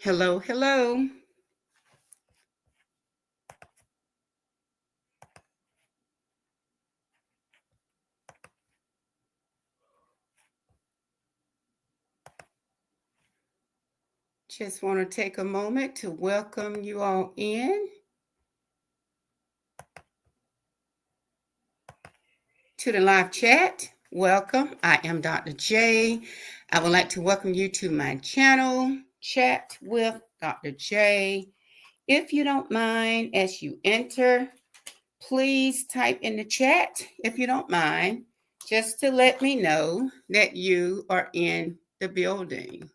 Hello, hello. Just want to take a moment to welcome you all in to the live chat. Welcome. I am Dr. J. I would like to welcome you to my channel, Chat with Dr. J. If you don't mind, as you enter, please type in the chat, if you don't mind, just to let me know that you are in the building.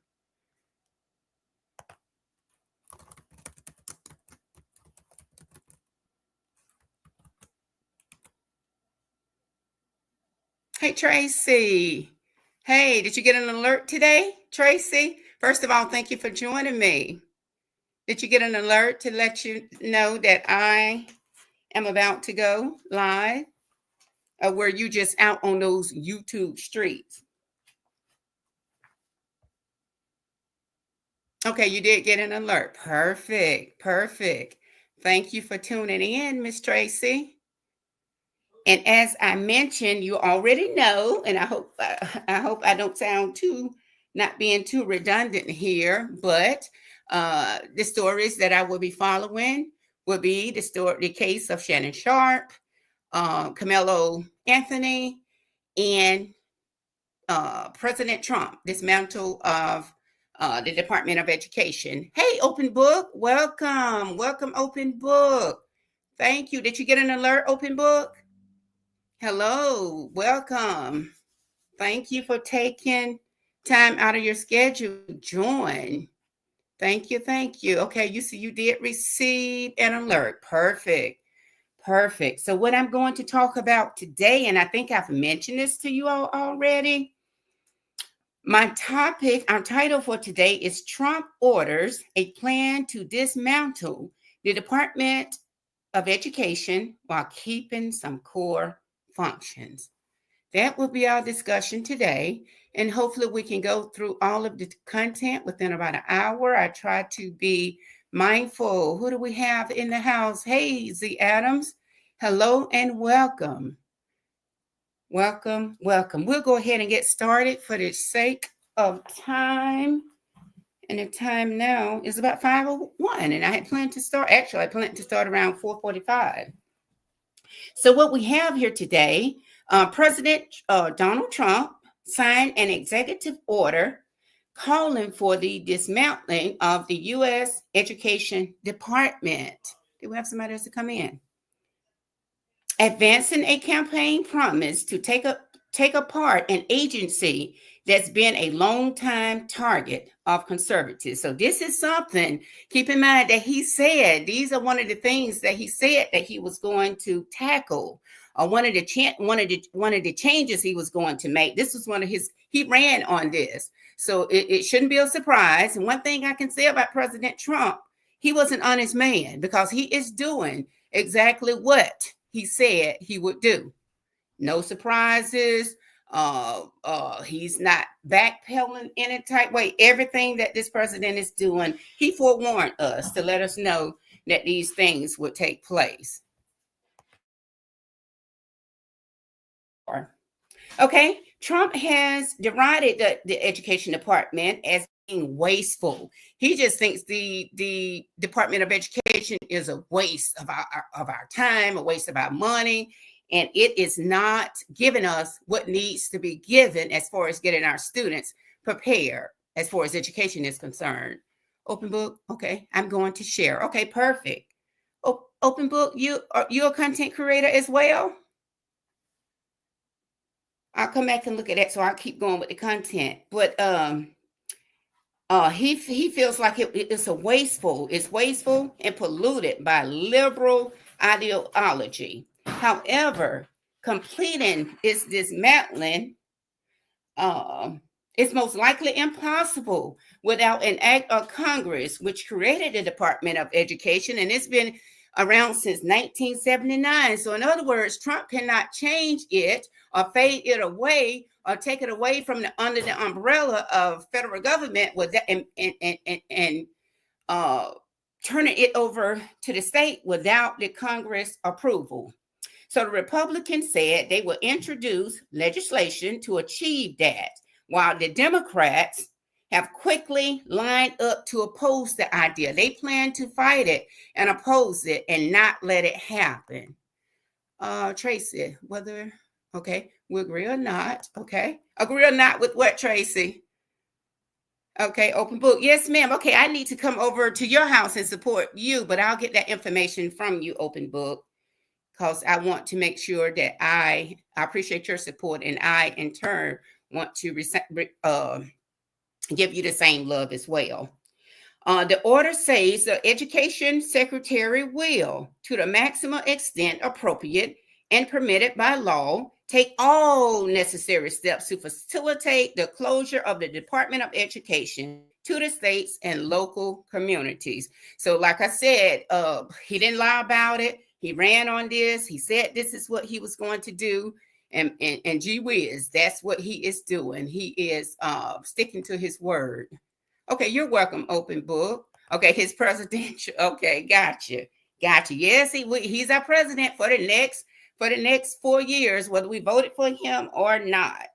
Hey, Tracy. Hey, did you get an alert today, Tracy? First of all, thank you for joining me. Did you get an alert to let you know that I am about to go live? Or were you just out on those YouTube streets? Okay, you did get an alert. Perfect, perfect. Thank you for tuning in, Miss Tracy. And as I mentioned, you already know, and I hope I don't sound too not being too redundant here, but the stories that I will be following will be the case of Shannon Sharp, Camelo Anthony, and President Trump dismantle of the Department of Education. Hey, Open Book, welcome, Open Book. Thank you. Did you get an alert, Open Book? Hello, welcome. Thank you for taking time out of your schedule to join. Thank you, thank you. Okay, you see you did receive an alert. Perfect, perfect. So what I'm going to talk about today, and I think I've mentioned this to you all already. Our title for today is Trump Orders a Plan to Dismantle the Department of Education while keeping some core functions. That will be our discussion today. And hopefully we can go through all of the content within about an hour. I try to be mindful. Who do we have in the house? Hey, Z Adams. Hello and welcome. Welcome, welcome. We'll go ahead and get started for the sake of time. And the time now is about 5:01. And I had planned to start, actually, I planned to start around 4:45. So what we have here today, President Donald Trump signed an executive order calling for the dismantling of the U.S. Education Department. Do we have somebody else to come in? Advancing a campaign promise to take apart an agency that's been a long time target of conservatives. So this is something, keep in mind that he said, these are one of the things that he said that he was going to tackle, or one of the changes he was going to make. This was he ran on this. So it shouldn't be a surprise. And one thing I can say about President Trump, he was an honest man because he is doing exactly what he said he would do. No surprises. He's not backpedaling any type way. Everything that this president is doing, he forewarned us to let us know that these things would take place. Okay, Trump has derided the education department as being wasteful. He just thinks the Department of Education is a waste of our time, a waste of our money, and it is not giving us what needs to be given as far as getting our students prepared as far as education is concerned. Open Book, okay, I'm going to share. Okay, perfect. Open Book, you're a content creator as well? I'll come back and look at that, so I'll keep going with the content. But he feels like it's wasteful and polluted by liberal ideology. However, completing its dismantling is most likely impossible without an act of Congress, which created the Department of Education, and it's been around since 1979. So in other words, Trump cannot change it or fade it away or take it away from under the umbrella of federal government with that, and uh, turning it over to the state without the Congress approval. So the Republicans said they will introduce legislation to achieve that, while the Democrats have quickly lined up to oppose the idea. They plan to fight it and oppose it and not let it happen. Tracy, whether, okay, we agree or not, okay? Agree or not with what, Tracy? Okay, open book. Yes, ma'am. Okay, I need to come over to your house and support you, but I'll get that information from you, open book, because I want to make sure that I appreciate your support, and I in turn want to give you the same love as well. The order says the education secretary will, to the maximum extent appropriate and permitted by law, take all necessary steps to facilitate the closure of the Department of Education to the states and local communities. So, like I said, he didn't lie about it. He ran on this. He said this is what he was going to do. And gee whiz, that's what he is doing. He is sticking to his word. Okay, you're welcome, open book. Okay, his presidential. Okay, gotcha. Yes, he's our president for the next 4 years, whether we voted for him or not.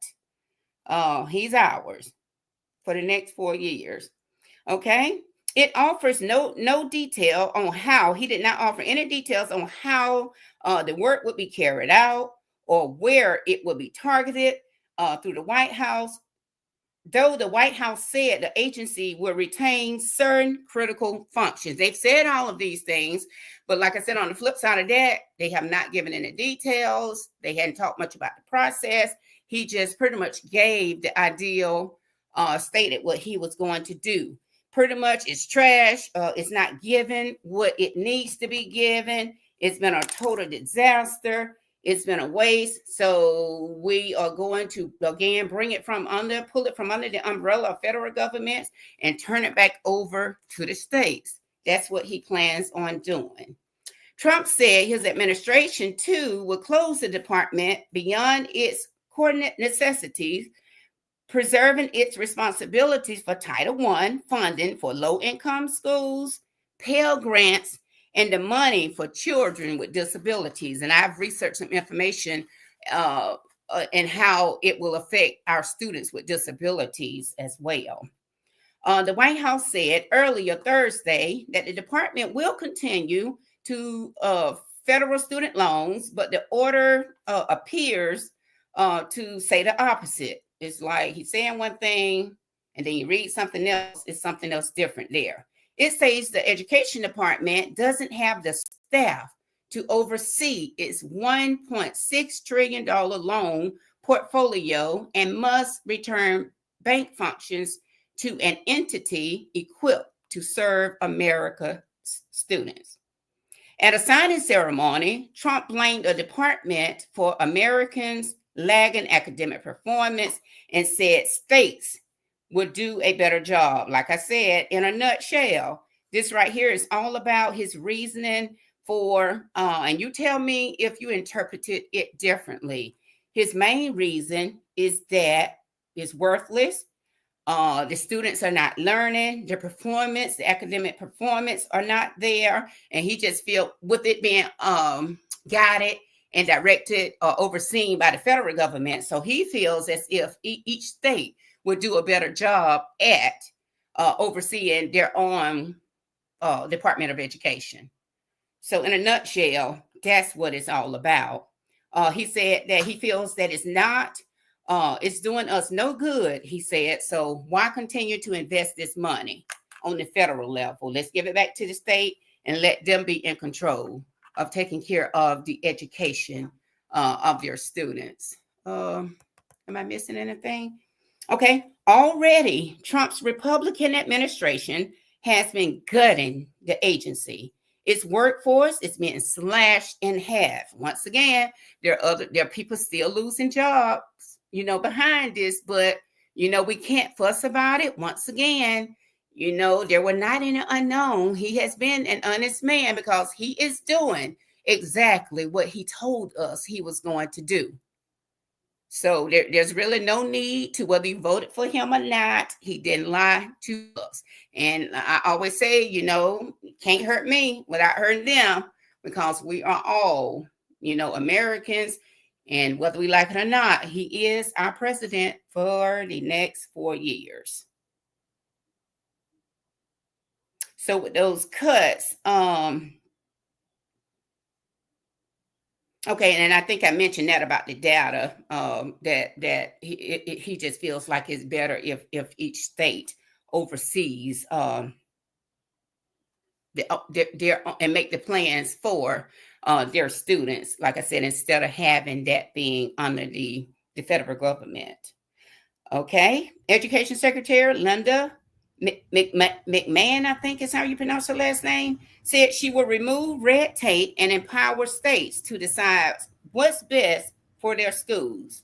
He's ours for the next 4 years. Okay. It offers no detail on how. He did not offer any details on how the work would be carried out or where it would be targeted through the White House. Though the White House said the agency will retain certain critical functions. They've said all of these things, but like I said, on the flip side of that, they have not given any details. They hadn't talked much about the process. He just pretty much gave the ideal, stated what he was going to do. Pretty much it's trash. It's not given what it needs to be given. It's been a total disaster. It's been a waste. So we are going to, again, pull it from under the umbrella of federal governments and turn it back over to the states. That's what he plans on doing. Trump said his administration, too, will close the department beyond its coordinate necessities, preserving its responsibilities for Title I funding for low-income schools, Pell Grants, and the money for children with disabilities. And I've researched some information and how it will affect our students with disabilities as well. The White House said earlier Thursday that the department will continue to federal student loans, but the order appears to say the opposite. It's like he's saying one thing, and then you read something else, it's something else different there. It says the education department doesn't have the staff to oversee its $1.6 trillion loan portfolio and must return bank functions to an entity equipped to serve America's students. At a signing ceremony, Trump blamed the department for Americans' lagging academic performance and said states would do a better job. Like I said, in a nutshell, this right here is all about his reasoning for, and you tell me if you interpreted it differently. His main reason is that it's worthless. The students are not learning. The performance, the academic performance are not there. And he just feel with it being guided and directed or overseen by the federal government. So he feels as if each state would do a better job at overseeing their own Department of Education. So in a nutshell, that's what it's all about. He said that he feels that it's doing us no good, he said. So why continue to invest this money on the federal level? Let's give it back to the state and let them be in control of taking care of the education of their students. Am I missing anything? Okay. Already, Trump's Republican administration has been gutting the agency. Its workforce is being slashed in half. Once again, there are people still losing jobs, behind this, but we can't fuss about it. Once again, there were not any unknown. He has been an honest man because he is doing exactly what he told us he was going to do. So there's really no need to, whether you voted for him or not, he didn't lie to us. And I always say, can't hurt me without hurting them, because we are all, Americans. And whether we like it or not, he is our president for the next 4 years. So with those cuts, okay, and I think I mentioned that about the data, that he just feels like it's better if each state oversees, and make the plans for their students. Like I said, instead of having that being under the federal government. Okay, Education Secretary Linda McMahon, I think is how you pronounce her last name, said she will remove red tape and empower states to decide what's best for their schools.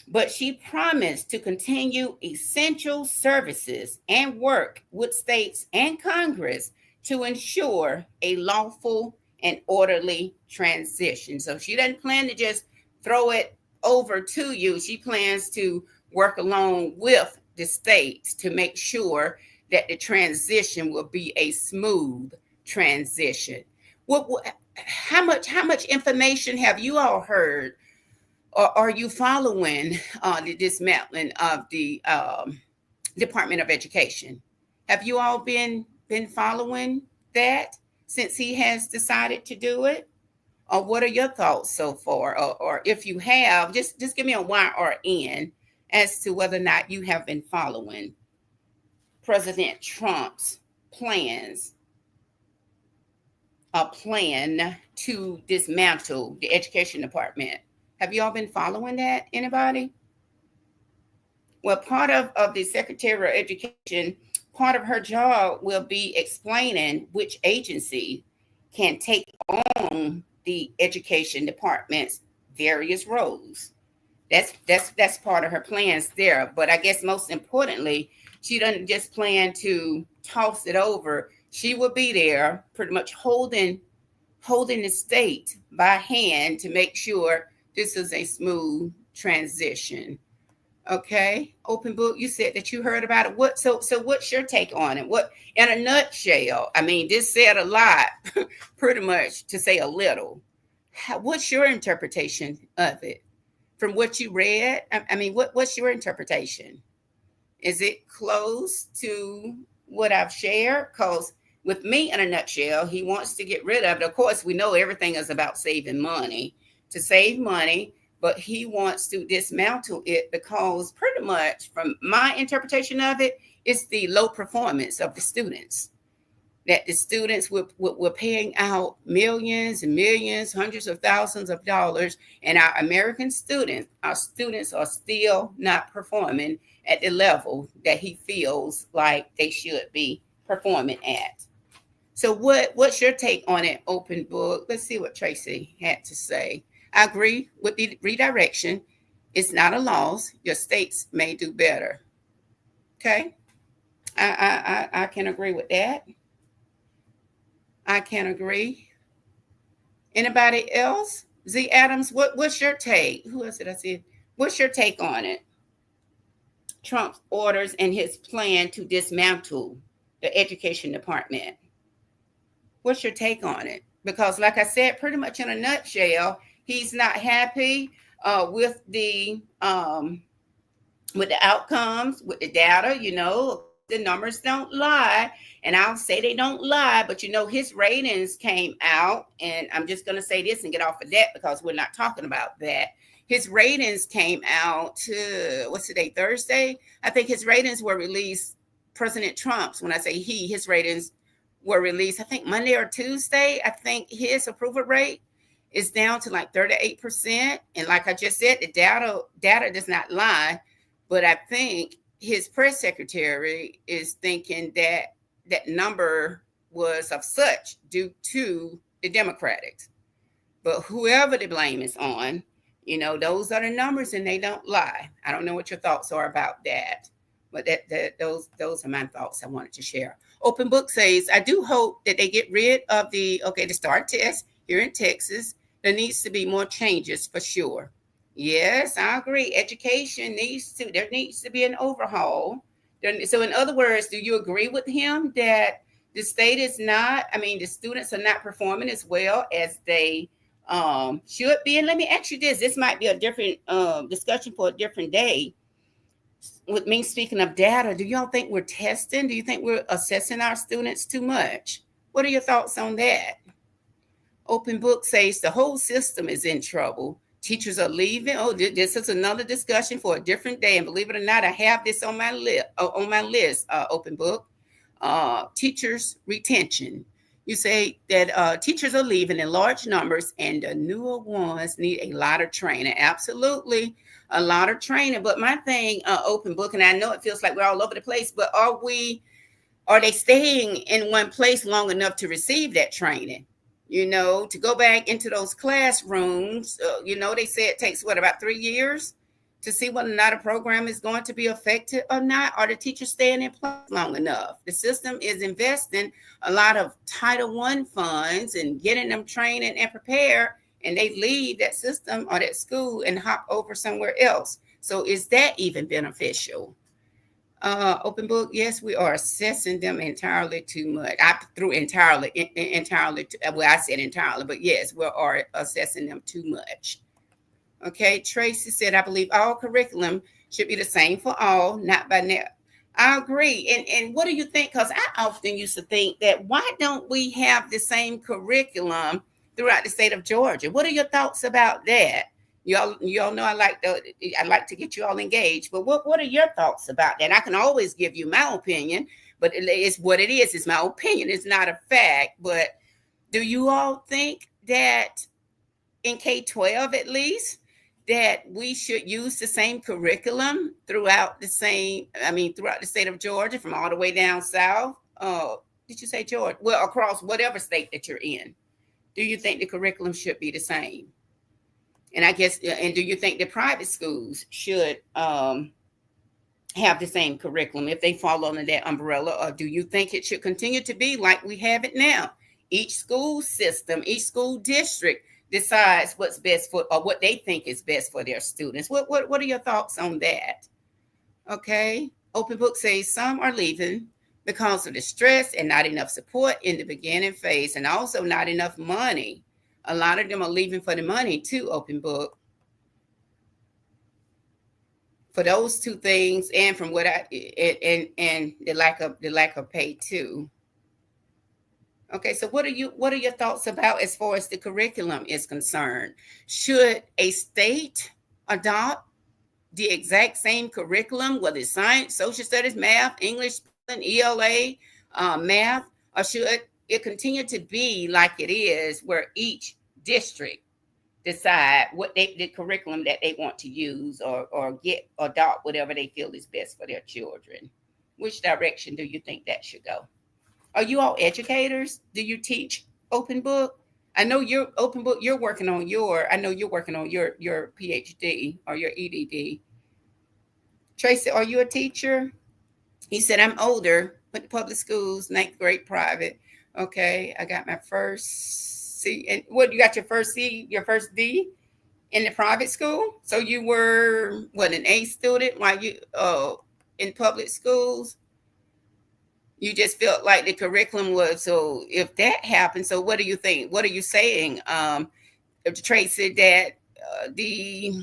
But she promised to continue essential services and work with states and Congress to ensure a lawful and orderly transition. So she doesn't plan to just throw it over to you. She plans to work along with the states to make sure that the transition will be a smooth transition. How much information have you all heard, or are you following the dismantling of the Department of Education? Have you all been following that since he has decided to do it? Or what are your thoughts so far? Or if you have, just give me a Y or N as to whether or not you have been following President Trump's plans, a plan to dismantle the education department. Have you all been following that? Anybody? Well, part of the Secretary of Education, part of her job will be explaining which agency can take on the education department's various roles. That's part of her plans there. But I guess most importantly, she doesn't just plan to toss it over. She will be there pretty much holding the state by hand to make sure this is a smooth transition. Okay, Open Book, you said that you heard about it. So what's your take on it? What, in a nutshell? I mean, this said a lot, pretty much to say a little. What's your interpretation of it? From what you read, I mean, what's your interpretation? Is it close to what I've shared? Because with me, in a nutshell, he wants to get rid of it. Of course, we know everything is about saving money, to save money, but he wants to dismantle it because pretty much from my interpretation of it, it's the low performance of the students. That the students were paying out millions and millions, hundreds of thousands of dollars, and our American students, are still not performing at the level that he feels like they should be performing at. So what's your take on it, Open Book? Let's see what Tracy had to say. I agree with the redirection. It's not a loss. Your states may do better. Okay, I can agree with that. I can agree. Anybody else? Z Adams, what's your take? Who else did I see? What's your take on it? Trump's orders and his plan to dismantle the education department. What's your take on it? Because, like I said, pretty much in a nutshell, he's not happy with the outcomes, with the data. The numbers don't lie, and I'll say they don't lie, but his ratings came out, and I'm just going to say this and get off of that because we're not talking about that. His ratings came out, what's today, Thursday? I think his ratings were released, President Trump's, when I say his ratings were released, I think Monday or Tuesday. I think his approval rate is down to like 38%. And like I just said, the data does not lie, but I think his press secretary is thinking that that number was of such due to the Democrats. But whoever the blame is on, those are the numbers and they don't lie. I don't know what your thoughts are about that, but those are my thoughts I wanted to share. Open Book says, I do hope that they get rid of the STAR test here in Texas. There needs to be more changes for sure. Yes, I agree. Education there needs to be an overhaul. So, in other words, do you agree with him that the state is not, I mean, the students are not performing as well as they should be? And let me ask you this, this might be a different discussion for a different day. With me speaking of data, do y'all think we're testing? Do you think we're assessing our students too much? What are your thoughts on that? Open Book says the whole system is in trouble. Teachers are leaving. Oh, this is another discussion for a different day. And believe it or not, I have this on my list. Open Book. Teachers retention. You say that teachers are leaving in large numbers, and the newer ones need a lot of training. Absolutely, a lot of training. But my thing, Open Book, and I know it feels like we're all over the place, but are they staying in one place long enough to receive that training? To go back into those classrooms, they say it takes what, about 3 years to see whether or not a program is going to be effective or not. Are the teachers staying in place long enough? The system is investing a lot of Title I funds and getting them trained and prepared, and they leave that system or that school and hop over somewhere else. So is that even beneficial? Open Book, yes, we are assessing them entirely too much. I threw entirely. Well, I said entirely, but yes, we are assessing them too much. Okay, Tracy said, I believe all curriculum should be the same for all, not by now. I agree. And what do you think? Because I often used to think that why don't we have the same curriculum throughout the state of Georgia? What are your thoughts about that? Y'all know I like to get you all engaged. But what are your thoughts about that? I can always give you my opinion, but it's what it is. It's my opinion. It's not a fact. But do you all think that in K-12 at least, that we should use the same curriculum throughout the state of Georgia, from all the way down south? Did you say Georgia? Well, across whatever state that you're in. Do you think the curriculum should be the same? And I guess, and do you think the private schools should have the same curriculum if they fall under that umbrella? Or do you think it should continue to be like we have it now? Each school system, each school district decides what's best for, or what they think is best for their students. What are your thoughts on that? Okay. Open Book says some are leaving because of the stress and not enough support in the beginning phase, and also not enough money. A lot of them are leaving for the money too, Open Book. For those two things, and from what and the lack of pay too. Okay, so what are your thoughts about as far as the curriculum is concerned? Should a state adopt the exact same curriculum, whether it's science, social studies, math, English, ELA, math, or should it continue to be like it is, where each district decide the curriculum that they want to use, or adopt whatever they feel is best for their children? Which direction do you think that should go? Are you all educators? Do you teach Open Book? I know you're Open Book. You're working on your. I know you're working on your PhD or your EDD. Tracy, are you a teacher? He said, I'm older, went to public schools, ninth grade private. Okay, I got my first C. And what, you got your first C, your first D in the private school? So you were, what, an A student while you in public schools? You just felt like the curriculum was, so if that happened, so what do you think? What are you saying? Tracy, that the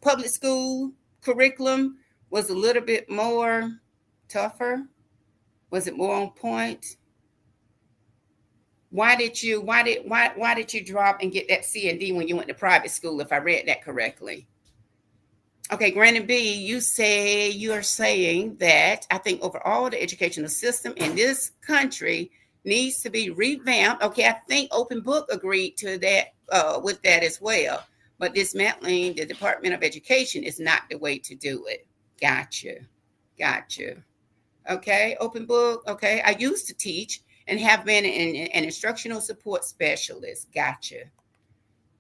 public school curriculum was a little bit more tougher? Was it more on point? Why did you drop and get that C and D when you went to private school, if I read that correctly? Okay, Granny B, you are saying that I think overall the educational system in this country needs to be revamped. Okay, I think Open Book agreed to that, with that as well. But dismantling the Department of Education is not the way to do it. Gotcha. Okay, Open Book. Okay, I used to teach and have been an instructional support specialist. Gotcha.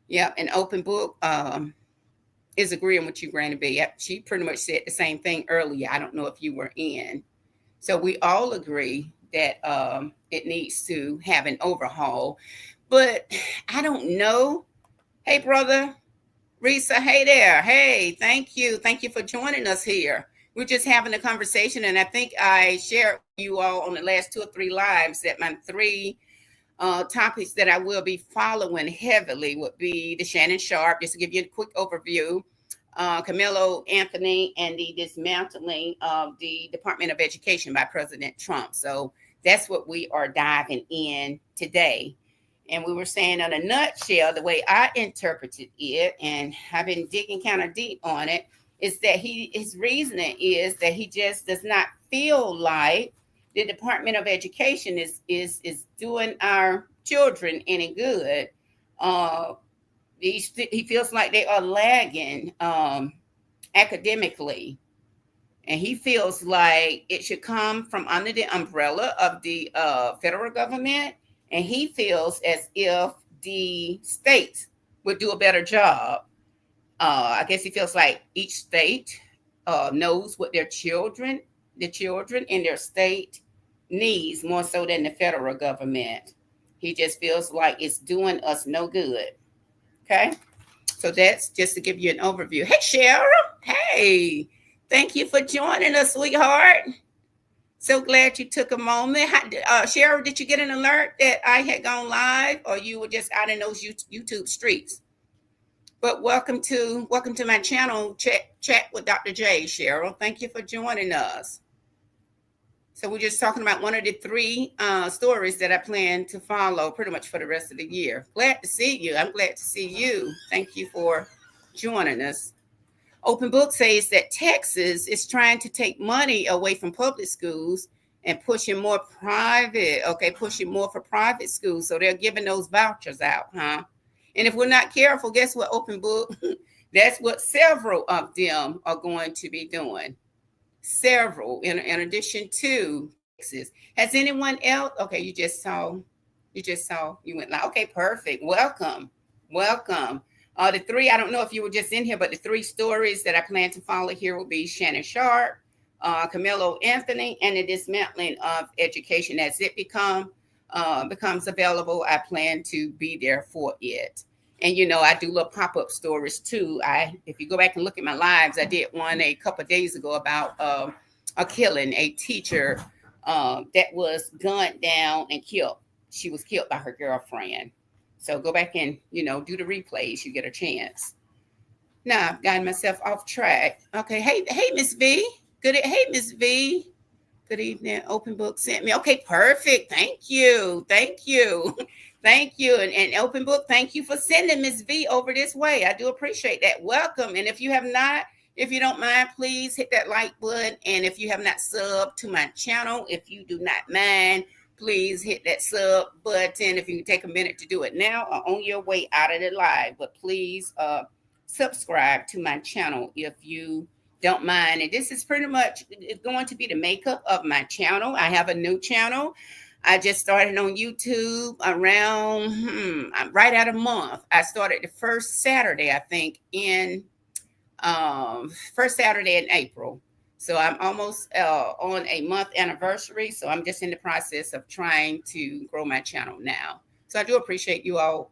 Yeah, and Open Book is agreeing with you, Granny B. She pretty much said the same thing earlier. I don't know if you were in. So we all agree that it needs to have an overhaul. But I don't know. Hey, brother Risa, hey there. Hey, thank you. Thank you for joining us here. We're just having a conversation, and I think I shared with you all on the last two or three lives that my three topics that I will be following heavily would be the Shannon Sharp, just to give you a quick overview, Camilo Anthony, and the dismantling of the Department of Education by President Trump. So that's what we are diving in today. And we were saying, in a nutshell, the way I interpreted it, and I've been digging kind of deep on it, is that his reasoning is that he just does not feel like the Department of Education is doing our children any good. Uh, he feels like they are lagging academically, and he feels like it should come from under the umbrella of the federal government. And he feels as if the states would do a better job. I guess he feels like each state knows what the children in their state needs more so than the federal government. He just feels like it's doing us no good. Okay. So that's just to give you an overview. Hey, Cheryl. Hey, thank you for joining us, sweetheart. So glad you took a moment. Cheryl, did you get an alert that I had gone live, or you were just out in those YouTube streets? But welcome to my channel, Chat with Dr. J, Cheryl. Thank you for joining us. So we're just talking about one of the three stories that I plan to follow pretty much for the rest of the year. Glad to see you. I'm glad to see you. Thank you for joining us. Open Book says that Texas is trying to take money away from public schools and pushing more private, pushing more for private schools. So they're giving those vouchers out, huh? And if we're not careful, guess what, Open Book? That's what several of them are going to be doing. Several, in addition to Texas. Has anyone else? Okay, you went live. Okay, perfect. Welcome. The three, I don't know if you were just in here, but the three stories that I plan to follow here will be Shannon Sharp, Camilo Anthony, and the dismantling of education. As it becomes available, I plan to be there for it. And I do little pop-up stories too. If you go back and look at my lives, I did one a couple of days ago about a killing, a teacher that was gunned down and killed. She was killed by her girlfriend. So go back and, do the replays. You get a chance. Now I've gotten myself off track. Okay. Hey, Miss V. Hey, Miss V. Good evening. Open Book sent me. Okay, perfect. Thank you. Thank you. And Open Book, thank you for sending Miss V over this way. I do appreciate that. Welcome. And if you don't mind, please hit that like button. And if you have not subbed to my channel, if you do not mind, please hit that sub button. If you can take a minute to do it now or on your way out of the live, but please subscribe to my channel if you don't mind. And this is pretty much going to be the makeup of my channel. I have a new channel. I just started on YouTube around right at a month. I started the first Saturday, I think, first Saturday in April. So I'm almost on a month anniversary. So I'm just in the process of trying to grow my channel now. So I do appreciate you all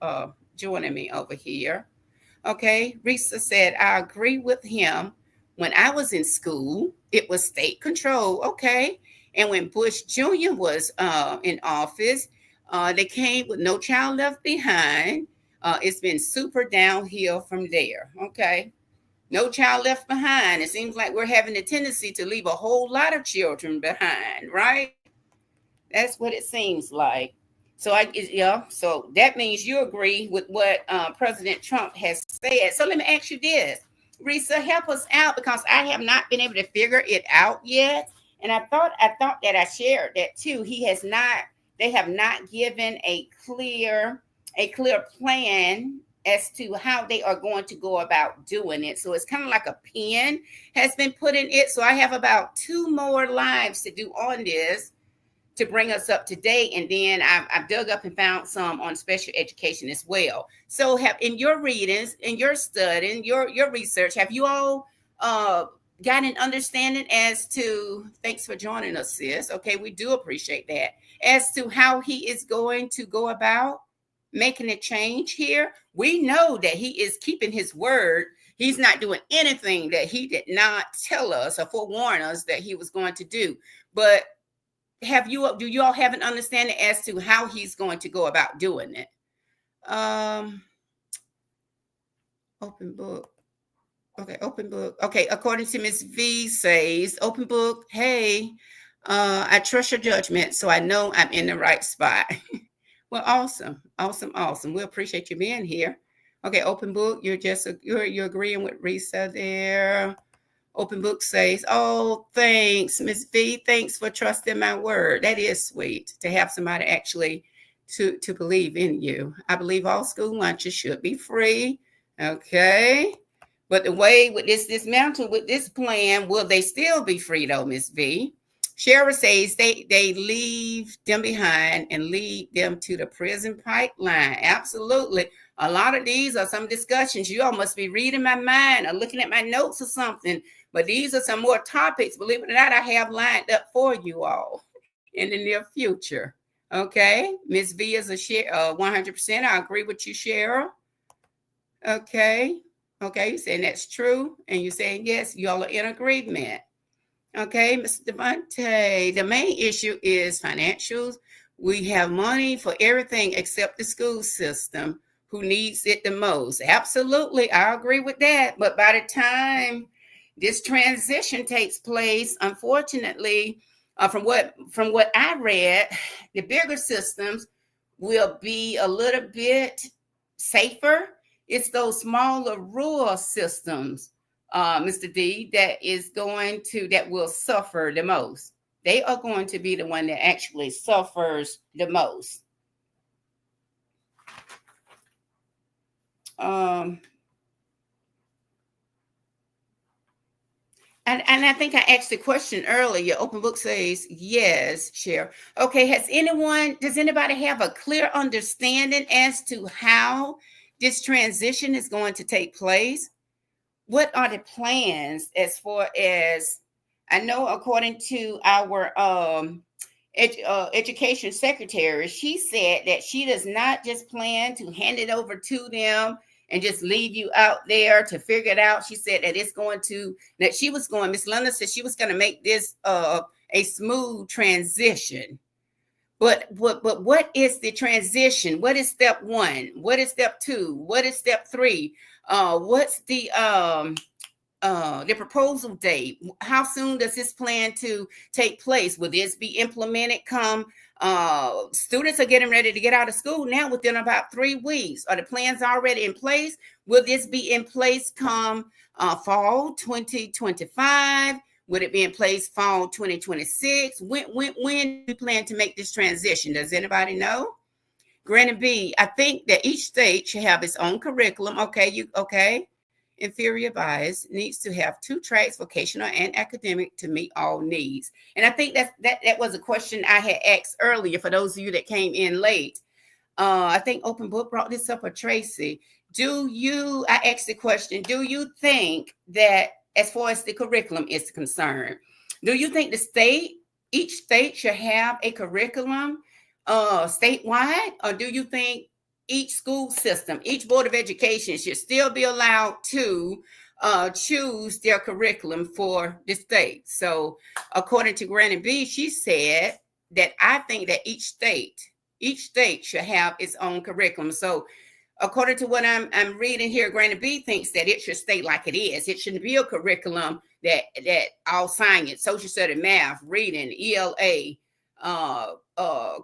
joining me over here. Okay. Risa said, I agree with him. When I was in school, it was state control. Okay. And when Bush Jr. was in office, they came with No Child Left Behind. It's been super downhill from there. Okay. No Child Left Behind. It seems like we're having a tendency to leave a whole lot of children behind, right? That's what it seems like. So so that means you agree with what President Trump has said. So let me ask you this, Risa, help us out, because I have not been able to figure it out yet. And I thought that I shared that too. They have not given a clear plan as to how they are going to go about doing it. So it's kind of like a pin has been put in it. So I have about 2 more lives to do on this to bring us up to date. And then I've dug up and found some on special education as well. So in your readings, in your studying, your research, have you all got an understanding as to, thanks for joining us, sis. Okay, we do appreciate that, as to how he is going to go about making a change here. We know that he is keeping his word. He's not doing anything that he did not tell us or forewarn us that he was going to do. But do you all have an understanding as to how he's going to go about doing it? Open book. Okay, open book. Okay, according to Miss V says, open book, hey, I trust your judgment, so I know I'm in the right spot. Well, awesome, awesome, awesome. We appreciate you being here. Okay, open book, you're agreeing with Risa there. Open book says, oh, thanks, Miss V. Thanks for trusting my word. That is sweet to have somebody actually to believe in you. I believe all school lunches should be free. Okay. But the way with this dismantle, with this plan, will they still be free though, Miss V? Sheriff says they leave them behind and lead them to the prison pipeline. Absolutely. A lot of these are some discussions. You all must be reading my mind or looking at my notes or something. But these are some more topics, believe it or not, I have lined up for you all in the near future. Okay. Miss V is a share 100%. I agree with you, Cheryl. Okay. Okay. You're saying that's true. And you're saying yes, y'all are in agreement. Okay, Mr. Devante, the main issue is financials. We have money for everything except the school system, who needs it the most. Absolutely, I agree with that. But by the time this transition takes place, unfortunately, from what I read, the bigger systems will be a little bit safer. It's those smaller rural systems, Mr. D, that will suffer the most. They are going to be the one that actually suffers the most. And I think I asked the question earlier. Open book says yes, Cheryl. Okay, does anybody have a clear understanding as to how this transition is going to take place? What are the plans as far as, I know according to our education secretary, she said that she does not just plan to hand it over to them and just leave you out there to figure it out. She said that Miss London said she was going to make this a smooth transition. But what is the transition? What is step 1? What is step 2? What is step 3? What's the proposal date? How soon does this plan to take place? Will this be implemented come students are getting ready to get out of school now within about 3 weeks? Are the plans already in place? Will this be in place come fall 2025? Would it be in place fall 2026? When do we plan to make this transition? Does anybody know? Granny B, I think that each state should have its own curriculum. Okay. Inferior bias needs to have 2 tracks, vocational and academic, to meet all needs. And I think that was a question I had asked earlier for those of you that came in late. I think Open Book brought this up, or Tracy. I asked the question, do you think that as far as the curriculum is concerned, do you think each state should have a curriculum statewide, or do you think each school system, each board of education should still be allowed to choose their curriculum for the state? So according to Granny B, she said that I think that each state should have its own curriculum. So according to what I'm reading here, Granny B thinks that it should stay like it is. It shouldn't be a curriculum that all science, social study, math, reading, ELA,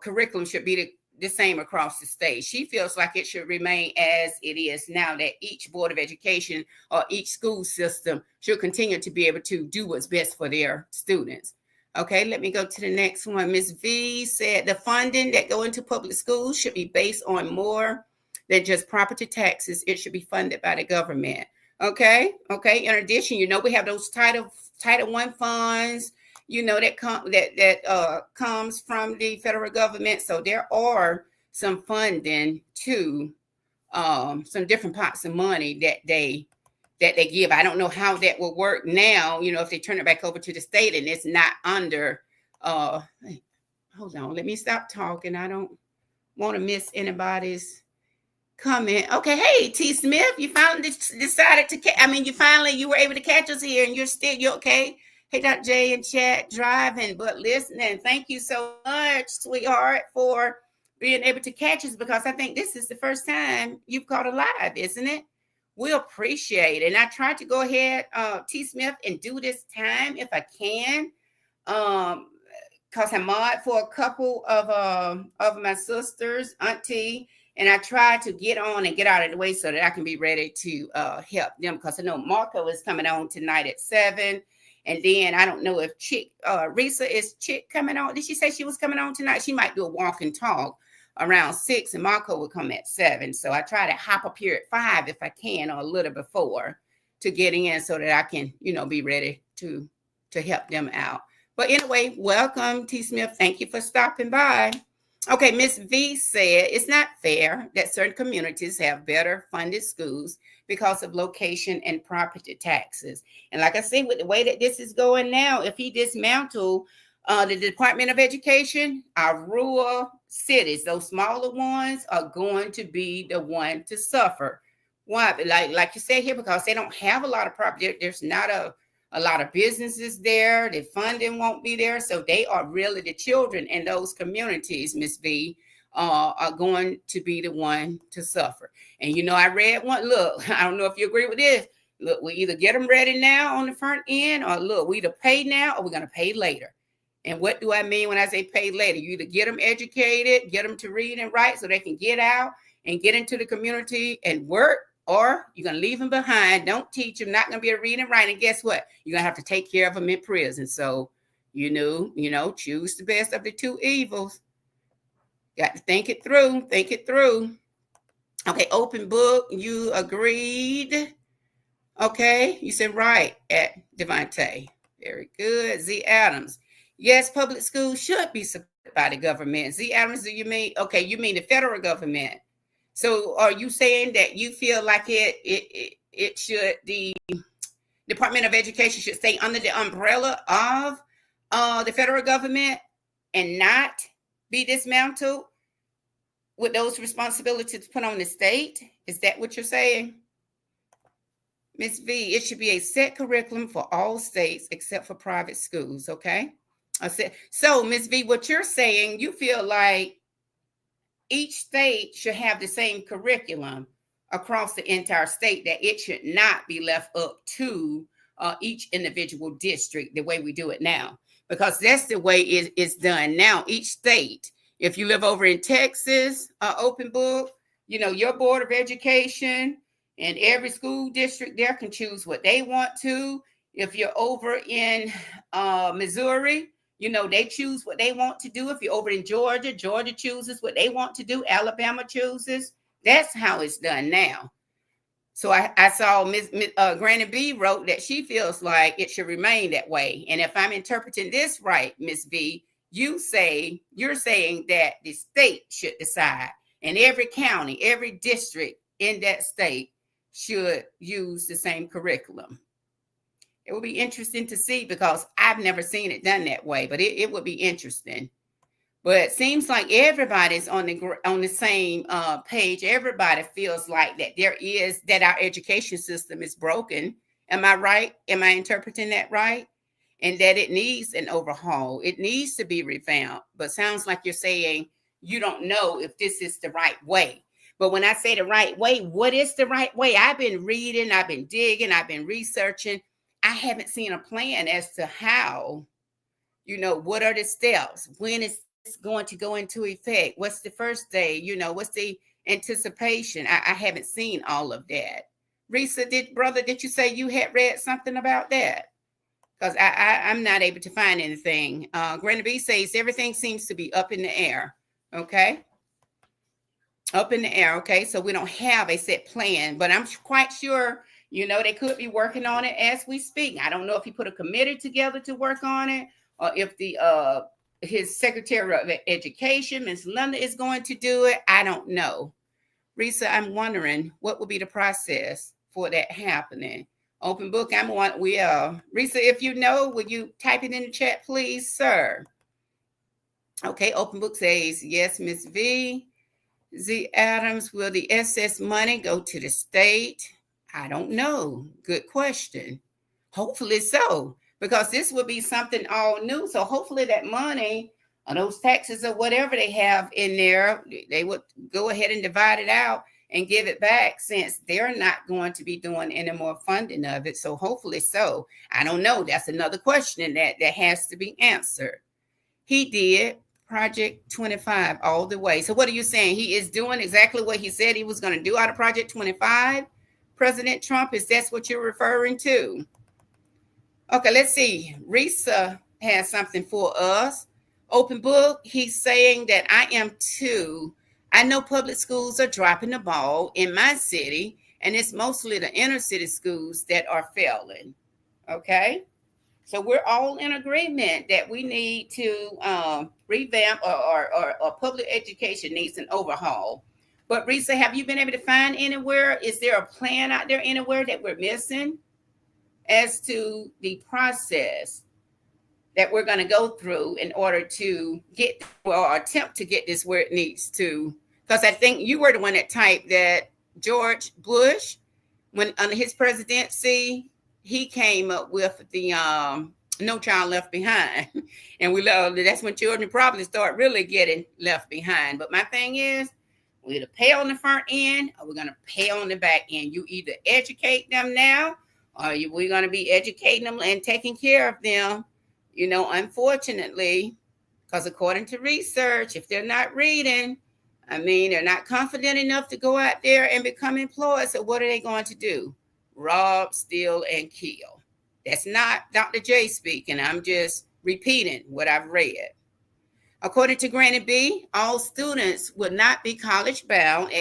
curriculum should be the same across the state. She feels like it should remain as it is now, that each board of education or each school system should continue to be able to do what's best for their students. Okay, let me go to the next one. Ms. V said the funding that go into public schools should be based on more than just property taxes. It should be funded by the government. Okay. In addition, we have those Title I funds, that comes from the federal government. So there are some funding to some different pots of money that they give. I don't know how that will work now, if they turn it back over to the state and it's not under hold on, let me stop talking. I don't want to miss anybody's comment. Okay, hey T Smith, you finally decided to. You were able to catch us here, and you okay? Hey, Dr. J in chat, driving but listening. Thank you so much, sweetheart, for being able to catch us because I think this is the first time you've caught a live, isn't it? We appreciate it. And I tried to go ahead, T Smith, and do this time if I can. Um, because I mod for a couple of my sisters, auntie, and I try to get on and get out of the way so that I can be ready to help them. Because I know Marco is coming on tonight at 7. And then I don't know if Risa is Chick coming on. Did she say she was coming on tonight? She might do a walk and talk around 6, and Marco will come at 7. So I try to hop up here at 5 if I can, or a little before, to get in so that I can, be ready to help them out. But anyway, welcome, T. Smith. Thank you for stopping by. Okay, Miss V said it's not fair that certain communities have better funded schools because of location and property taxes. And like I said, with the way that this is going now, if he dismantle the Department of Education, our rural cities, those smaller ones, are going to be the one to suffer. Why? Like you said here, because they don't have a lot of property. There's not a lot of businesses there. The funding won't be there. So they are really the children in those communities, Miss V, are going to be the one to suffer. And I read one. Look, I don't know if you agree with this. Look, we either get them ready now on the front end, or look, we either pay now or we're going to pay later. And what do I mean when I say pay later? You either get them educated, get them to read and write so they can get out and get into the community and work, or you're going to leave them behind. Don't teach them, not going to be able to read and write. And guess what? You're going to have to take care of them in prison. So, choose the best of the two evils. Got to think it through. Think it through. Okay, open book. You agreed. Okay, you said right at Devontae. Very good. Z. Adams. Yes, public schools should be supported by the government. Z. Adams, do you mean, okay, you mean the federal government? So are you saying that you feel like it should, the Department of Education should stay under the umbrella of the federal government and not be dismantled with those responsibilities put on the state? Is that what you're saying? Ms. V, it should be a set curriculum for all states except for private schools, okay? I said, so Ms. V, what you're saying, you feel like each state should have the same curriculum across the entire state, that it should not be left up to each individual district the way we do it now, because that's the way it's done now. Each state, if you live over in Texas, open book, your Board of Education and every school district there can choose what they want to. If you're over in Missouri, they choose what they want to do. If you're over in Georgia, Georgia chooses what they want to do. Alabama chooses. That's how it's done now. So I saw Granny B wrote that she feels like it should remain that way. And if I'm interpreting this right, Miss V, you're saying that the state should decide, and every county, every district in that state should use the same curriculum. It will be interesting to see, because I've never seen it done that way, but it would be interesting. But it seems like everybody's on the same page. Everybody feels like that our education system is broken. Am I right? Am I interpreting that right? And that it needs an overhaul. It needs to be revamped. But sounds like you're saying you don't know if this is the right way. But when I say the right way, what is the right way? I've been reading, I've been digging, I've been researching. I haven't seen a plan as to how, what are the steps? When is this going to go into effect? What's the first day? What's the anticipation? I haven't seen all of that. Risa, did you say you had read something about that? Because I'm not able to find anything. Granny B says everything seems to be up in the air. Okay. Up in the air. Okay. So we don't have a set plan, but I'm quite sure they could be working on it as we speak. I don't know if he put a committee together to work on it, or if his Secretary of Education, Ms. Linda, is going to do it. I don't know. Risa, I'm wondering what will be the process for that happening. Open book, Risa, if you know, will you type it in the chat, please, sir? Okay, open book says, yes, Miss V. Z Adams, will the excess money go to the state? I don't know. Good question. Hopefully so, because this would be something all new. So hopefully that money or those taxes or whatever they have in there, they would go ahead and divide it out and give it back, since they're not going to be doing any more funding of it. So hopefully so. I don't know. That's another question that has to be answered. He did Project 25 all the way. So what are you saying? He is doing exactly what he said he was going to do out of Project 25? President Trump, is that what you're referring to? Okay, let's see. Risa has something for us. Open book, he's saying that I am too. I know public schools are dropping the ball in my city, and it's mostly the inner city schools that are failing. Okay. So we're all in agreement that we need to revamp, or public education needs an overhaul. But Risa, have you been able to find anywhere? Is there a plan out there anywhere that we're missing as to the process that we're going to go through in order to get, or attempt to get this where it needs to? Because I think you were the one that typed that George Bush, when under his presidency, he came up with the No Child Left Behind, and we love that's when children probably start really getting left behind. But my thing is, we either pay on the front end or we're going to pay on the back end. You either educate them now, or we're going to be educating them and taking care of them. Unfortunately, because according to research, if they're not reading, I mean, they're not confident enough to go out there and become employed. So what are they going to do? Rob, steal, and kill. That's not Dr. J speaking. I'm just repeating what I've read. According to Granny B, all students would not be college bound.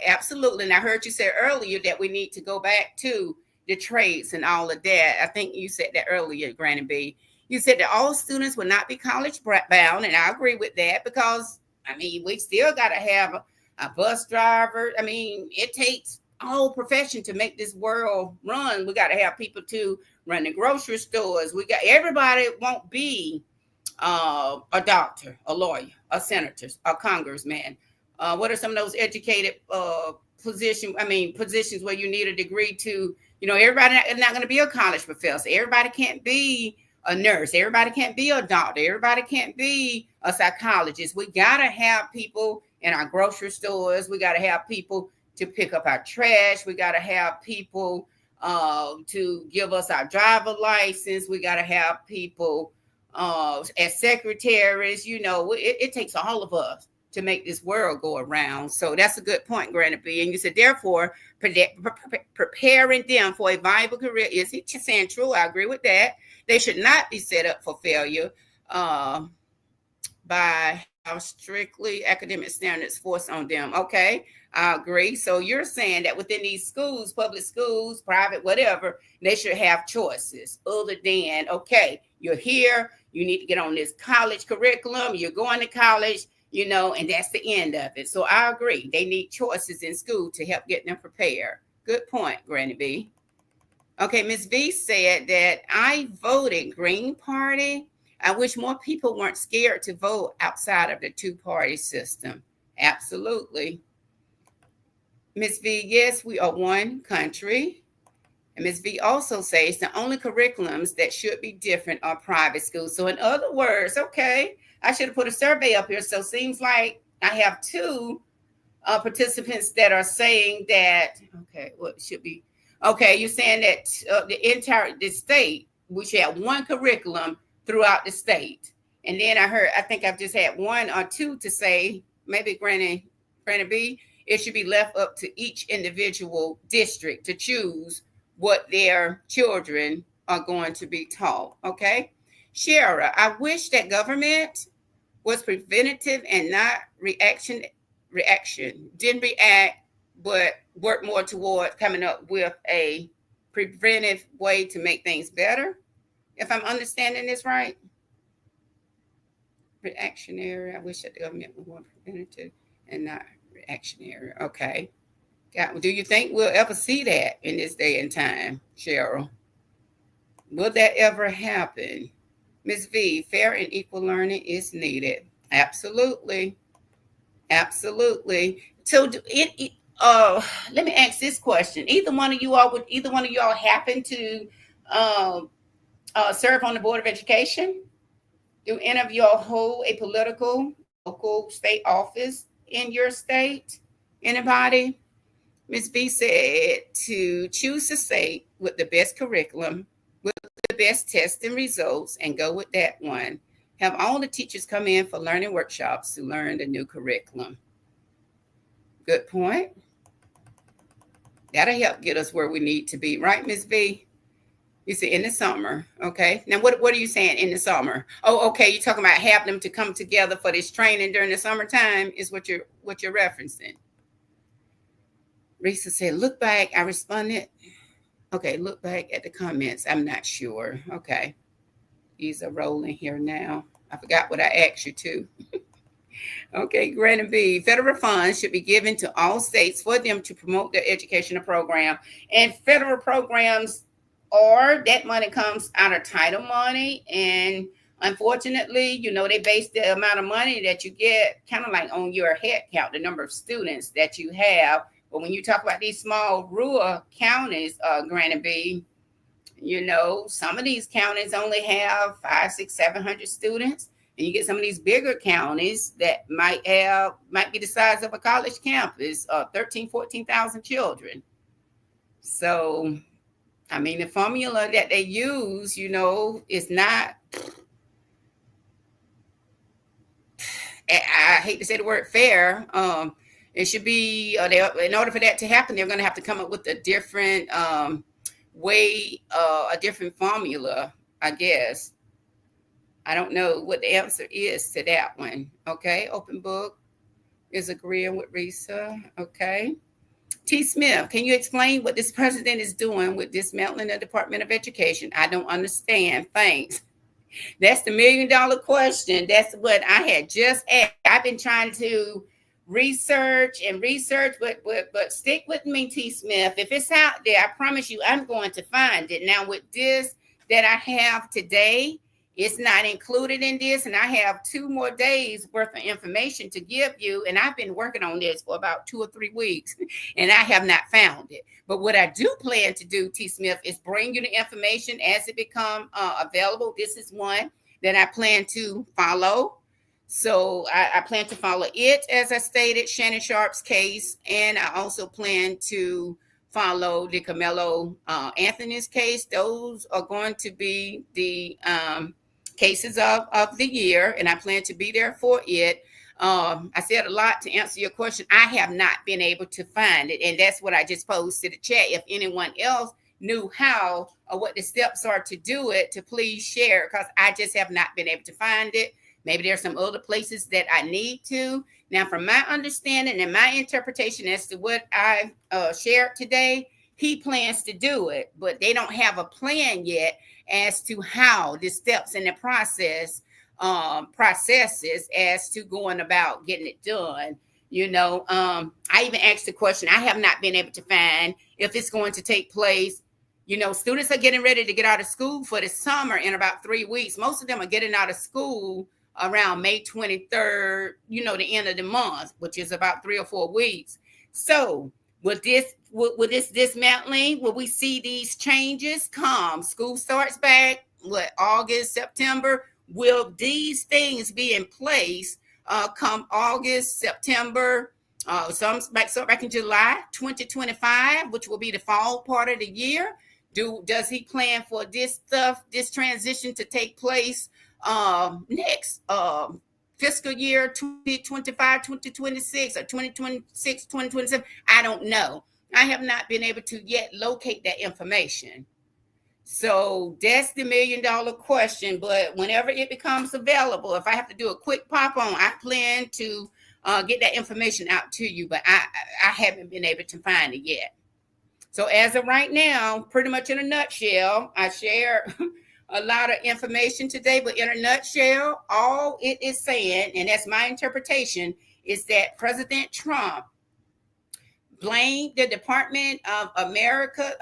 Absolutely. And I heard you say earlier that we need to go back to the trades and all of that. I think you said that earlier, Granny B. You said that all students would not be college bound. And I agree with that, because, I mean, we still got to have a bus driver. I mean, it takes all profession to make this world run. We got to have people to run the grocery stores. Everybody won't be a doctor, a lawyer, a senator, a congressman. What are some of those educated positions where you need a degree to, everybody is not going to be a college professor. Everybody can't be a nurse. Everybody can't be a doctor. Everybody can't be a psychologist. We got to have people in our grocery stores. We got to have people to pick up our trash. We got to have people to give us our driver license. We got to have people as secretaries. It takes all of us to make this world go around. So that's a good point, Granny B. And you said, therefore, preparing them for a viable career is saying true. I agree with that. They should not be set up for failure by how strictly academic standards forced on them. Okay, I agree. So you're saying that within these schools, public schools, private, whatever, they should have choices other than, okay, you're here, you need to get on this college curriculum, you're going to college, and that's the end of it. So I agree. They need choices in school to help get them prepared. Good point, Granny B. Okay, Ms. V said that I voted Green Party. I wish more people weren't scared to vote outside of the two-party system. Absolutely. Ms. V, yes, we are one country. And Ms. V also says the only curriculums that should be different are private schools. So in other words, okay, I should have put a survey up here. So it seems like I have two participants that are saying that, okay, what should be, okay, you're saying that the state, we should have one curriculum throughout the state. And then I think I've just had one or two to say, maybe Granny B, it should be left up to each individual district to choose what their children are going to be taught. Okay. Shara, I wish that government was preventative and not reaction. Didn't react, but work more toward coming up with a preventive way to make things better. If I'm understanding this right. Reactionary. I wish that the government was more preventative and not reactionary. Okay. Do you think we'll ever see that in this day and time, Cheryl? Will that ever happen? Ms. V, fair and equal learning is needed. Absolutely. Absolutely. So, let me ask this question: either one of y'all happen to um, serve on the board of education? Do any of y'all hold a political, local, state office in your state? Anybody? Ms. B said to choose a state with the best curriculum, with the best testing results, and go with that one. Have all the teachers come in for learning workshops to learn the new curriculum. Good point. That'll help get us where we need to be, right, Ms. B? You say in the summer, okay? Now, what are you saying in the summer? Oh, okay. You're talking about having them to come together for this training during the summertime is what you're referencing. Risa said, "Look back." I responded, "Okay, look back at the comments. I'm not sure." Okay, these are rolling here now. I forgot what I asked you to. Okay, Granny B. Federal funds should be given to all states for them to promote their educational program. And federal programs, or that money comes out of title money. And unfortunately, they base the amount of money that you get kind of like on your head count, the number of students that you have. But when you talk about these small rural counties, Granny B, some of these counties only have 5, 6, 700 students. And you get some of these bigger counties that might be the size of a college campus, 13, 14,000 children. So, I mean, the formula that they use, is not, I hate to say the word fair. It should be, in order for that to happen, they're going to have to come up with a different way, a different formula, I guess. I don't know what the answer is to that one. Okay, open book is agreeing with Risa. Okay. T. Smith, can you explain what this president is doing with dismantling the Department of Education? I don't understand. Thanks. That's the $1 million question. That's what I had just asked. I've been trying to research and research, but stick with me, T. Smith. If it's out there, I promise you I'm going to find it. Now, with this that I have today, it's not included in this, and I have 2 more days worth of information to give you, and I've been working on this for about 2 or 3 weeks, and I have not found it. But what I do plan to do, T. Smith, is bring you the information as it become available. This is one that I plan to follow. So I plan to follow it, as I stated, Shannon Sharp's case, and I also plan to follow the Carmelo Anthony's case. Those are going to be the cases of the year, and I plan to be there for it. I said a lot to answer your question. I have not been able to find it, and that's what I just posed to the chat. If anyone else knew how or what the steps are to do it, to please share, because I just have not been able to find it. Maybe there's some other places that I need to. Now, from my understanding and my interpretation as to what I've shared today, he plans to do it, but they don't have a plan yet as to how the steps in the processes as to going about getting it done. I even asked the question, I have not been able to find if it's going to take place. Students are getting ready to get out of school for the summer in about 3 weeks. Most of them are getting out of school around May 23rd, the end of the month, which is about 3 or 4 weeks. So with this dismantling, will we see these changes come? School starts back, August, September? Will these things be in place come August, September? Some start back in July 2025, which will be the fall part of the year. Does he plan for this transition to take place next fiscal year 2025, 2026, or 2026, 2027? I don't know. I have not been able to yet locate that information. So that's the $1 million question. But whenever it becomes available, if I have to do a quick pop on, I plan to get that information out to you. But I haven't been able to find it yet. So as of right now, pretty much in a nutshell, I share a lot of information today, but in a nutshell, all it is saying, and that's my interpretation, is that President Trump blamed the Department of America.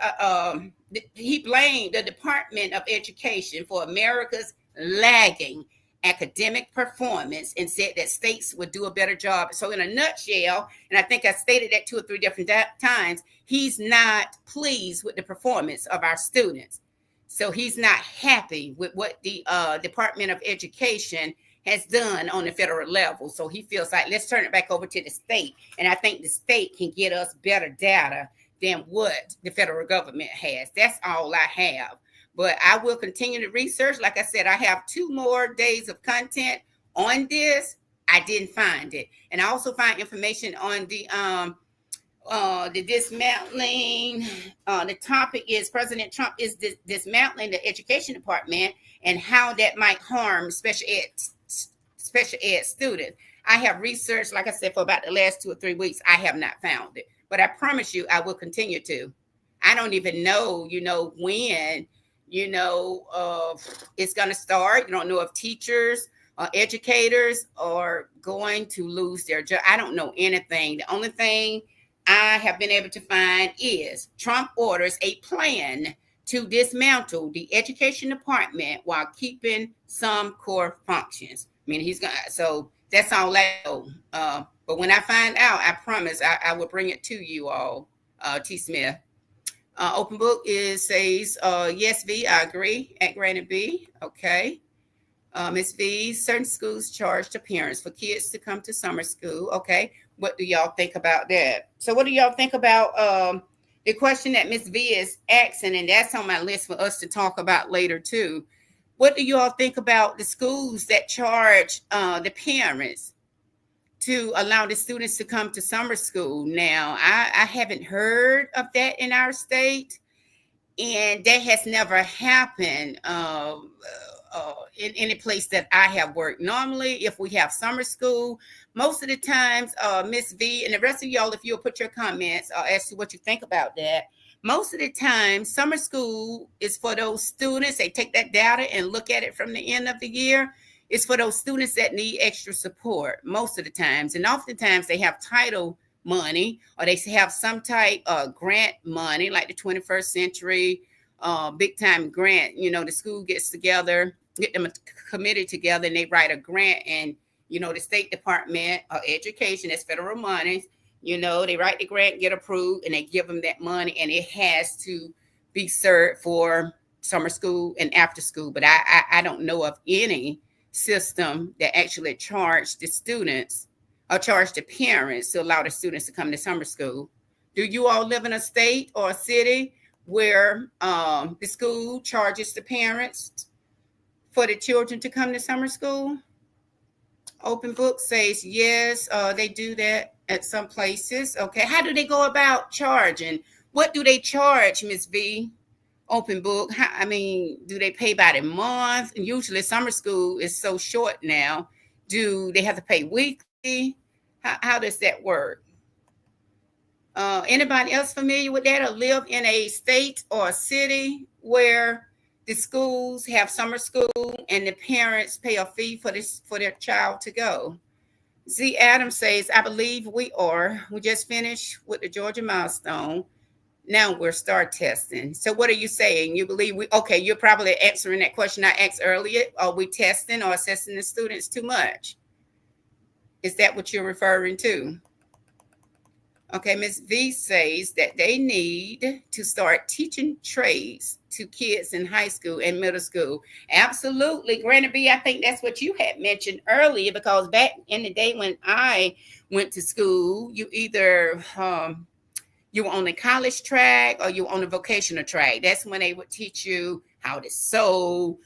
He blamed the Department of Education for America's lagging academic performance and said that states would do a better job. So, in a nutshell, and I think I stated that 2 or 3 different times, he's not pleased with the performance of our students. So, he's not happy with what the Department of Education has done on the federal level. So, he feels like let's turn it back over to the state. And I think the state can get us better data than what the federal government has. That's all I have. But I will continue to research. Like I said, I have 2 more days of content on this. I didn't find it. And I also find information on the dismantling. The topic is President Trump is dismantling the education department and how that might harm special ed students. I have researched, like I said, for about the last 2 or 3 weeks. I have not found it, but I promise you, I will continue to. I don't even know, when, it's going to start. You don't know if teachers or educators are going to lose their job. I don't know anything. The only thing I have been able to find is Trump orders a plan to dismantle the education department while keeping some core functions. I mean, so that's all I know. But when I find out, I promise I will bring it to you all, T. Smith. Open book says, yes, V, I agree, at Granted B. Okay. Ms. V, certain schools charge the parents for kids to come to summer school. Okay. What do y'all think about that? So what do y'all think about the question that Ms. V is asking? And that's on my list for us to talk about later too. What do y'all think about the schools that charge the parents to allow the students to come to summer school? Now, I haven't heard of that in our state, and that has never happened in any place that I have worked. Normally, if we have summer school, most of the times, Miss V and the rest of y'all, if you'll put your comments as to what you think about that. Most of the time, summer school is for those students. They take that data and look at it from the end of the year. It's for those students that need extra support most of the times. And oftentimes they have title money, or they have some type of grant money, like the 21st Century big time grant. The school gets together, get them committed together, and they write a grant. And, the State Department of Education, that's federal money, they write the grant, get approved, and they give them that money. And it has to be served for summer school and after school. But I don't know of any system that actually charge the students or charge the parents to allow the students to come to summer school. Do you all live in a state or a city where the school charges the parents for the children to come to summer school? Open book says yes, they do that at some places. Okay, how do they go about charging? What do they charge, Miss V? Open book. Do they pay by the month? And usually summer school is so short now. Do they have to pay weekly? How does that work? Anybody else familiar with that, or live in a state or a city where the schools have summer school and the parents pay a fee for their child to go? Z. Adams says, I believe we just finished with the Georgia milestone. Now we're start testing. So what are you saying? You believe you're probably answering that question I asked earlier. Are we testing or assessing the students too much? Is that what you're referring to? Okay, Ms. V says that they need to start teaching trades to kids in high school and middle school. Absolutely. Granted B, I think that's what you had mentioned earlier, because back in the day when I went to school, you either you were on the college track or you were on the vocational track. That's when they would teach you how to sew.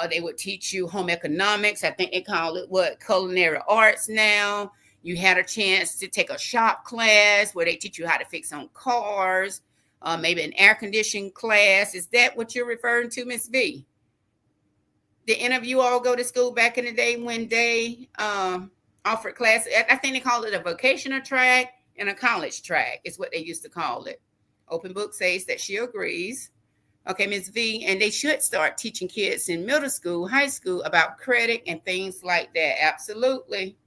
They would teach you home economics. I think they call it culinary arts now. You had a chance to take a shop class where they teach you how to fix on cars, maybe an air conditioning class. Is that what you're referring to, Miss V? Did any of you all go to school back in the day when they offered classes? I think they call it a vocational track and a college track is what they used to call it. Open book says that she agrees. Okay, Ms. V, and they should start teaching kids in middle school, high school about credit and things like that. Absolutely.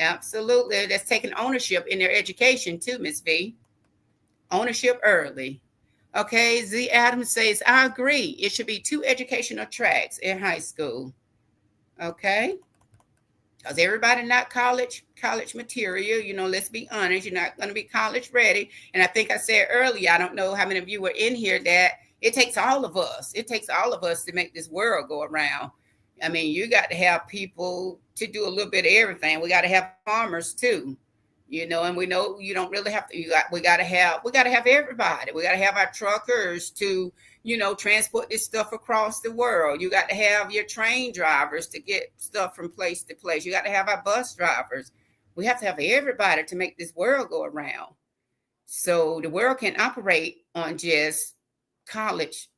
Absolutely. That's taking ownership in their education too, Ms. V. Ownership early. Okay, Z. Adams says, I agree. It should be 2 educational tracks in high school. Okay, because everybody not college material. Let's be honest, you're not going to be college ready. And I think I said earlier, I don't know how many of you were in here, that it takes all of us. It takes all of us to make this world go around. I mean, you got to have people to do a little bit of everything. We got to have farmers too. And we know you don't really have to. We got to have everybody. We got to have our truckers to transport this stuff across the world. You got to have your train drivers to get stuff from place to place. You got to have our bus drivers. We have to have everybody to make this world go around. So the world can operate on just college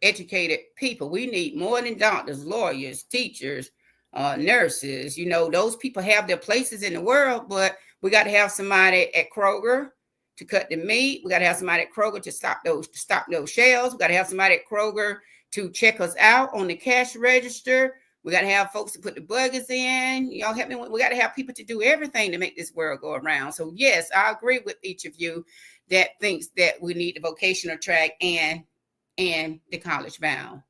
educated people. We need more than doctors, lawyers, teachers, nurses. Those people have their places in the world, but we got to have somebody at Kroger to cut the meat. We got to have somebody at Kroger to stop those shells. We got to have somebody at Kroger to check us out on the cash register. We got to have folks to put the buggers in. Y'all help me. We got to have people to do everything to make this world go around. So yes, I agree with each of you that thinks that we need the vocational track and the college bound.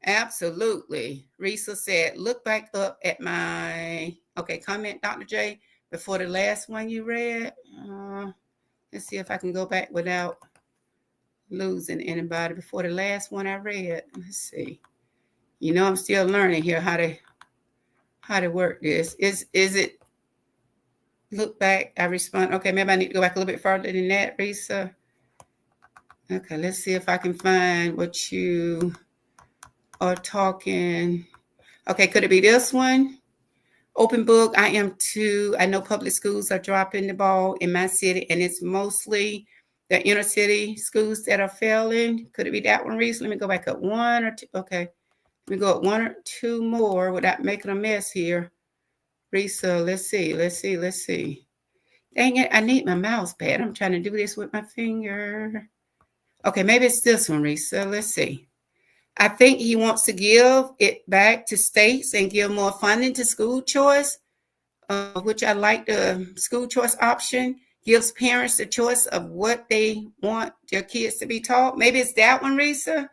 Absolutely. Risa said, look back up at my comment, Dr. J, before the last one you read. Let's see if I can go back without losing anybody before the last one I read. Let's see. I'm still learning here how to work this. Is it look back? I respond. Okay, maybe I need to go back a little bit further than that, Risa. Okay, let's see if I can find what you are talking. Okay, could it be this one? Open book, I am too. I know public schools are dropping the ball in my city, and it's mostly the inner city schools that are failing. Could it be that one, Reese? Let me go back up one or two. Okay, let me go up one or two more without making a mess here. Reese, let's see. Dang it, I need my mouse pad. I'm trying to do this with my finger. Okay, maybe it's this one, Risa. Let's see. I think he wants to give it back to states and give more funding to school choice, which I like the school choice option. Gives parents the choice of what they want their kids to be taught. Maybe it's that one, Risa.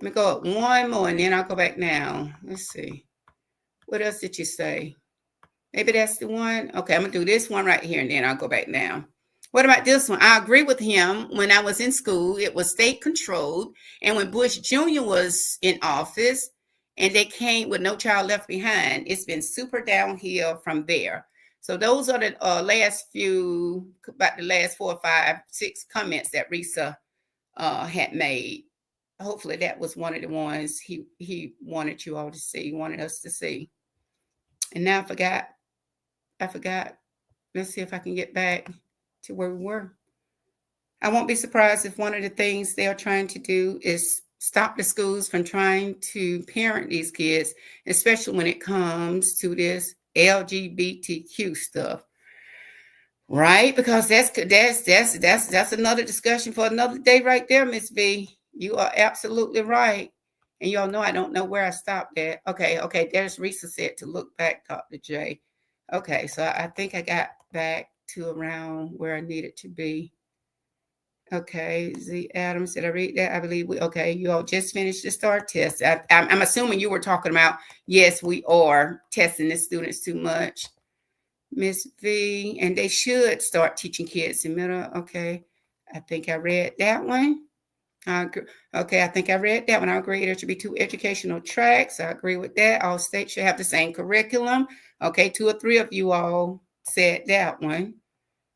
Let me go up one more and then I'll go back now. Let's see. What else did you say? Maybe that's the one. Okay, I'm going to do this one right here and then I'll go back now. What about this one? I agree with him. When I was in school, it was state controlled. And when Bush Jr. was in office and they came with No Child Left Behind, it's been super downhill from there. So those are the last few, about the last 4, 5, 6 comments that Risa had made. Hopefully that was one of the ones he wanted you all to see, wanted us to see. And now I forgot. Let's see if I can get back to where we were. I won't be surprised if one of the things they are trying to do is stop the schools from trying to parent these kids, especially when it comes to this LGBTQ stuff. Right? Because that's another discussion for another day right there, Miss V. You are absolutely right. And y'all know I don't know where I stopped at. Okay. There's Risa said to look back, Dr. J. Okay, so I think I got back to around where I needed to be. Okay, Z Adams, did I read that? I believe you all just finished the STAR test. I'm assuming you were talking about, yes, we are testing the students too much. Miss V, and they should start teaching kids in middle. Okay, I think I read that one. Okay, I think I read that one. I agree there should be 2 educational tracks. I agree with that. All states should have the same curriculum. Okay, 2 or 3 of you all said that one.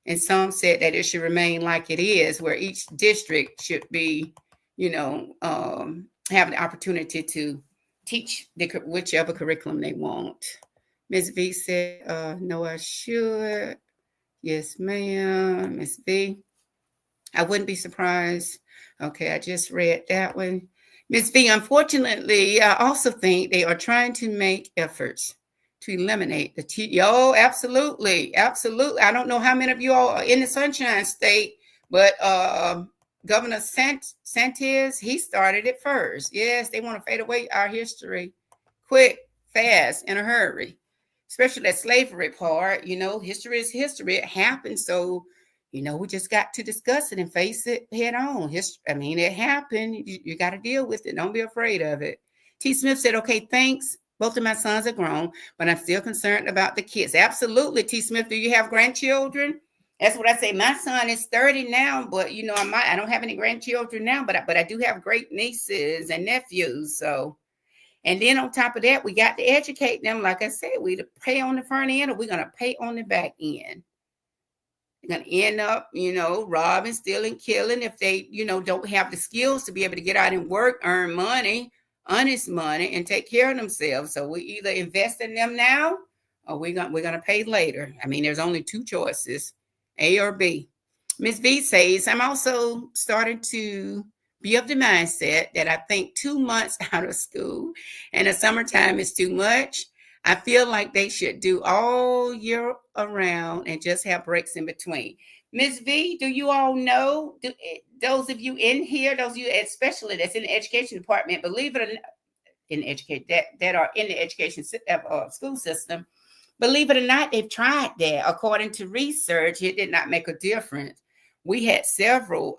And some said that it should remain like it is, where each district should be, have the opportunity to teach whichever curriculum they want. Ms. V said, no, I should. Yes, ma'am. Ms. V, I wouldn't be surprised. Okay, I just read that one. Ms. V, unfortunately, I also think they are trying to make efforts to eliminate the Oh, absolutely. I don't know how many of you all are in the Sunshine State, but Governor Santis, he started it first. Yes, they want to fade away our history quick, fast, in a hurry. Especially that slavery part. History is history. It happened. So, we just got to discuss it and face it head on. It happened. You got to deal with it. Don't be afraid of it. T. Smith said, okay, thanks. Both of my sons are grown, but I'm still concerned about the kids. Absolutely, T. Smith. Do you have grandchildren? That's what I say. My son is 30 now, but I don't have any grandchildren now, but I do have great nieces and nephews. So, and then on top of that, we got to educate them. Like I said, we to pay on the front end, or we're gonna pay on the back end. They're gonna end up, robbing, stealing, killing if they, don't have the skills to be able to get out and work, earn money, honest money, and take care of themselves. So we either invest in them now, or we're gonna pay later. I mean, there's only two choices, A or B. Ms. V says, I'm also starting to be of the mindset that I think 2 months out of school and the summertime is too much. I feel like they should do all year around and just have breaks in between. Ms. V, do you all know, those of you in here, those of you especially that's in the education department, believe it or not, in education that are in the education school system, believe it or not, they've tried that. According to research, it did not make a difference. We had several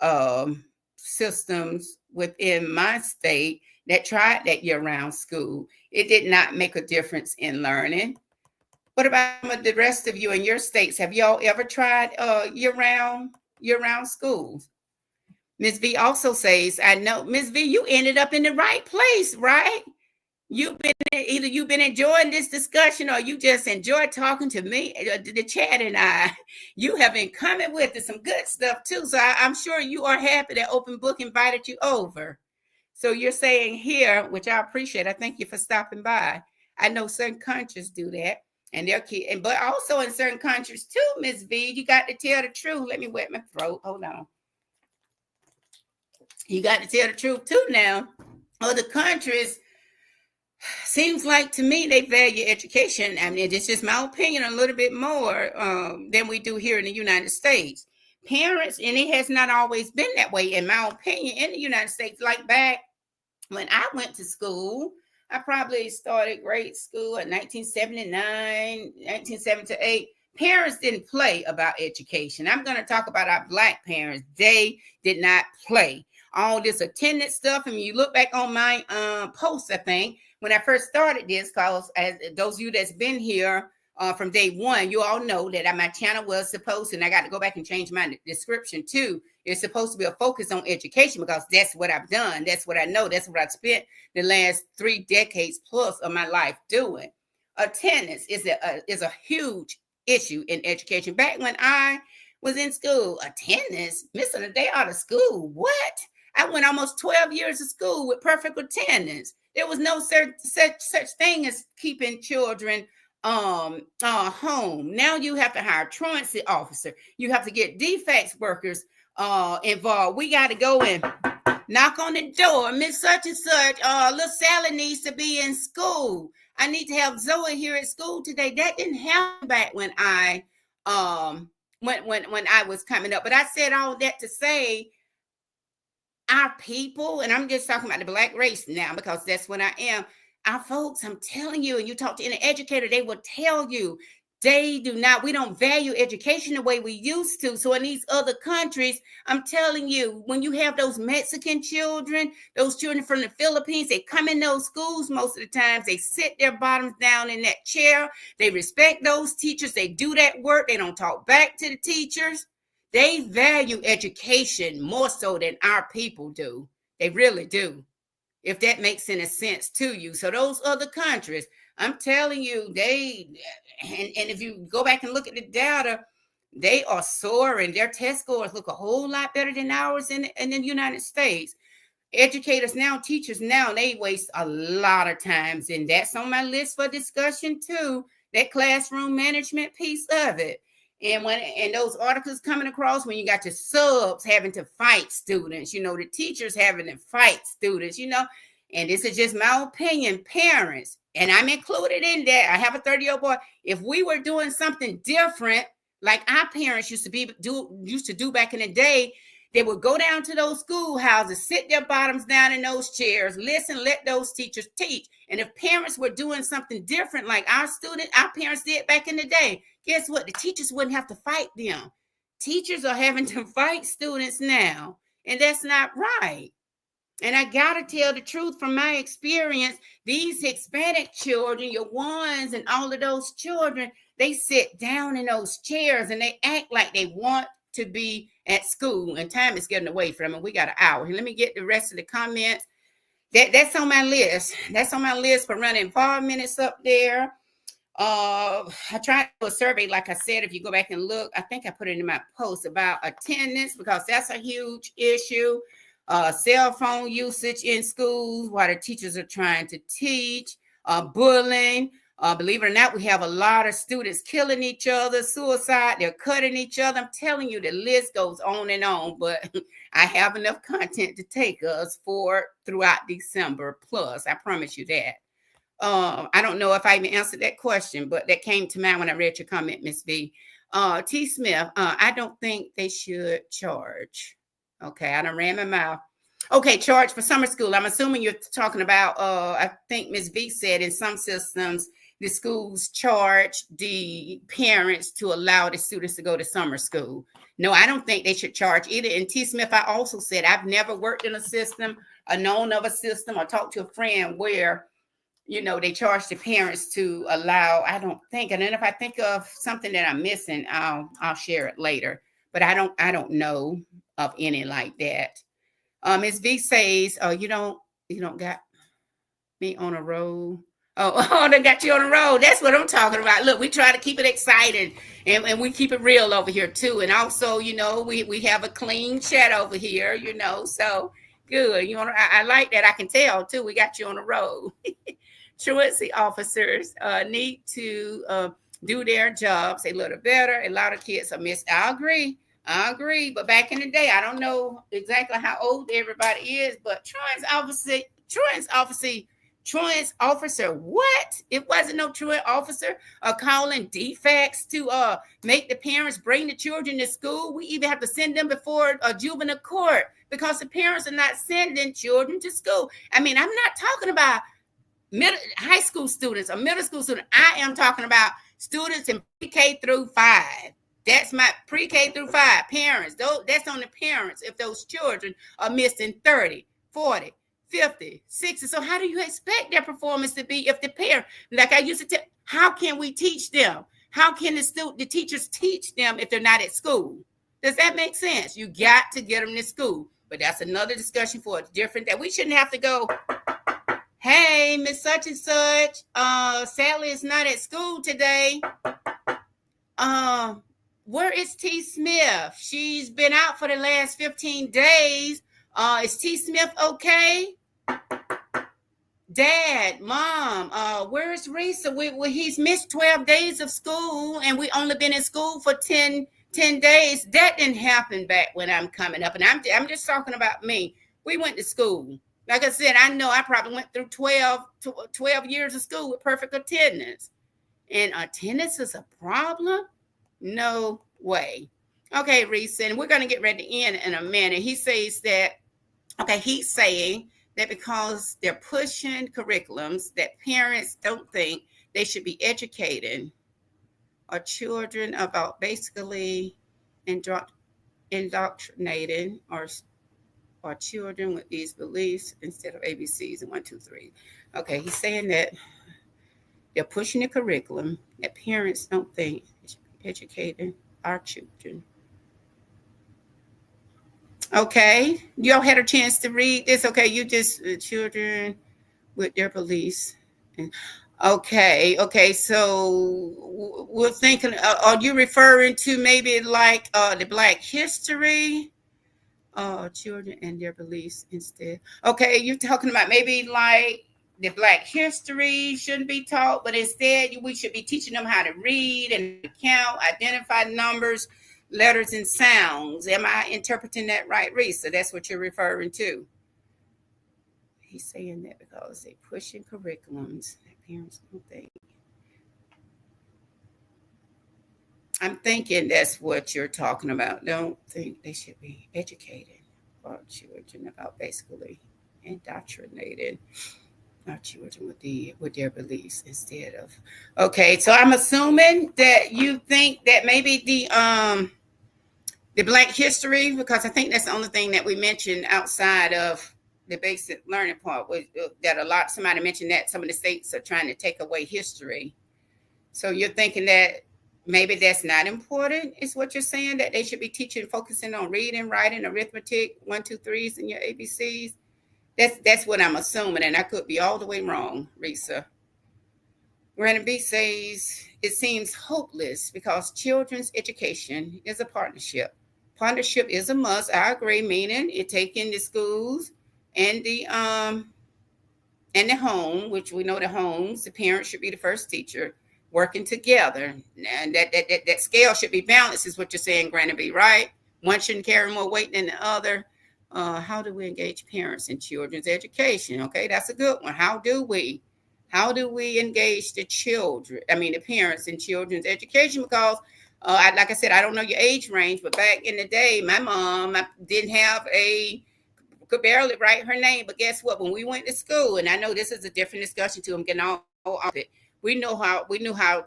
systems within my state that tried that year-round school. It did not make a difference in learning. What about the rest of you in your states? Have y'all ever tried year-round schools? Ms. V also says, I know, Ms. V, you ended up in the right place, right? Either you've been enjoying this discussion or you just enjoy talking to me, the chat, and I. You have been coming with some good stuff too. So I'm sure you are happy that Open Book invited you over. So you're saying here, which I appreciate. I thank you for stopping by. I know certain countries do that, and but also in certain countries too, Miss V, you got to tell the truth. Let me wet my throat. Hold on. You got to tell the truth too now. Other countries, seems like to me they value education. I mean, it's just my opinion, a little bit more than we do here in the United States. Parents, and it has not always been that way, in my opinion, in the United States. Like back when I went to school, I probably started grade school in 1979, 1978. Parents didn't play about education. I'm going to talk about our Black parents. They did not play. All this attendance stuff, and when you look back on my post, I think, when I first started this, because as those of you that's been here from day one, you all know that my channel was supposed, and I got to go back and change my description too. It's supposed to be a focus on education because that's what I've done. That's what I know. That's what I've spent the last 3 decades plus of my life doing. Attendance is a huge issue in education. Back when I was in school, attendance, missing a day out of school. What? I went almost 12 years of school with perfect attendance. There was no such thing as keeping children home. Now you have to hire a truancy officer. You have to get defects workers involved. We got to go and knock on the door. Miss such and such, little Sally needs to be in school. I need to have Zoe here at school today. That didn't happen back when I when I was coming up. But I said all that to say, our people, and I'm just talking about the Black race now because that's what I am. Our folks, I'm telling you, and you talk to any educator, they will tell you we don't value education the way we used to. So in these other countries, I'm telling you, when you have those Mexican children, those children from the Philippines, they come in those schools most of the times, they sit their bottoms down in that chair, they respect those teachers, they do that work, they don't talk back to the teachers. They value education more so than our people do. They really do, if that makes any sense to you. So those other countries, I'm telling you, and if you go back and look at the data, they are soaring. Their test scores look a whole lot better than ours in the United States. Educators now, teachers now, they waste a lot of times, and that's on my list for discussion too, that classroom management piece of it. And those articles coming across when you got your subs having to fight students, the teachers having to fight students, and this is just my opinion, parents, and I'm included in that. I have a 30-year-old boy. If we were doing something different, like our parents used to do back in the day, they would go down to those schoolhouses, sit their bottoms down in those chairs, listen, let those teachers teach. And if parents were doing something different, like our parents did back in the day, guess what? The teachers wouldn't have to fight them. Teachers are having to fight students now, and that's not right. And I gotta tell the truth from my experience, these Hispanic children, your ones and all of those children, they sit down in those chairs and they act like they want to be at school, and time is getting away from them. We got an hour. Let me get the rest of the comments. That's on my list. That's on my list for running 5 minutes up there. I tried to do a survey, like I said, if you go back and look, I think I put it in my post about attendance, because that's a huge issue. Cell phone usage in schools while the teachers are trying to teach, bullying. Believe it or not, we have a lot of students killing each other, suicide, they're cutting each other. I'm telling you, the list goes on, but I have enough content to take us for throughout December plus. I promise you that. I don't know if I even answered that question, but that came to mind when I read your comment, Miss V. T. Smith, I don't think they should charge. Okay, I done ran my mouth. Okay, charge for summer school. I'm assuming you're talking about, I think Miss V said in some systems, the schools charge the parents to allow the students to go to summer school. No, I don't think they should charge either. And T. Smith, I also said, I've never worked in a system, or known of a system, or talked to a friend where they charge the parents to allow. I don't think. And then if I think of something that I'm missing, I'll share it later. But I don't know of any like that. Ms. V says, "Oh, you don't got me on a roll." Oh, they got you on the road. That's what I'm talking about. Look, we try to keep it exciting, and we keep it real over here too. And also, we have a clean chat over here. So good. I like that. I can tell too. We got you on the road. Truancy officers need to do their jobs a little better. A lot of kids are missed. I agree. But back in the day, I don't know exactly how old everybody is, but truant's officer, what? It wasn't no truant officer calling defects to make the parents bring the children to school. We even have to send them before a juvenile court because the parents are not sending children to school. I mean, I'm not talking about high school students or middle school students. I am talking about students in pre-K through 5. That's my pre-K through 5 parents. That's on the parents if those children are missing 30, 40, 50, 60. So how do you expect their performance to be if the parent, like I used to tell, how can we teach them? How can the teachers teach them if they're not at school? Does that make sense? You got to get them to school. But that's another discussion for a different, that we shouldn't have to go, hey, Miss Such and Such, Sally is not at school today. Where is T. Smith? She's been out for the last 15 days. Is T. Smith okay? Dad, Mom, where is Risa? He's missed 12 days of school, and we only been in school for 10 days. That didn't happen back when I'm coming up. And I'm just talking about me. We went to school. Like I said, I know I probably went through 12 years of school with perfect attendance. And attendance is a problem? No way. Okay, Reese, and we're going to get ready to end in a minute. He's saying that because they're pushing curriculums that parents don't think they should be educating our children about, basically indoctrinating our children with these beliefs instead of ABCs and 1, 2, 3. Okay, he's saying that they're pushing the curriculum that parents don't think they should be educating our children. Okay, y'all had a chance to read this. Okay, you just children with their beliefs. Okay. So we're thinking. Are you referring to maybe like the Black history? Children and their beliefs instead. Okay, you're talking about maybe like the Black history shouldn't be taught, but instead we should be teaching them how to read and count, identify numbers, letters, and sounds. Am I interpreting that right, Risa? That's what you're referring to. He's saying that because they're pushing curriculums that parents don't think. I'm thinking that's what you're talking about. Don't think they should be educated our children about, basically indoctrinated our children with their beliefs instead of. Okay, so I'm assuming that you think that maybe the Black history, because I think that's the only thing that we mentioned outside of the basic learning part was that a lot. Somebody mentioned that some of the states are trying to take away history. So you're thinking that maybe that's not important, is what you're saying? That they should be teaching, focusing on reading, writing, arithmetic, one, two, threes, and your ABCs. That's what I'm assuming, and I could be all the way wrong, Risa. Granny B says it seems hopeless because children's education is a partnership. Partnership is a must. I agree, meaning it taking the schools and the home, which we know the homes, the parents should be the first teacher, working together. And that scale should be balanced, is what you're saying, Granny B, right? One shouldn't carry more weight than the other. How do we engage parents in children's education? Okay, that's a good one. How do we? How do we engage the children? I mean, the parents in children's education? Because, like I said, I don't know your age range, but back in the day, my mom didn't have could barely write her name. But guess what? When we went to school, and I know this is a different discussion too, I'm getting all off it. We knew how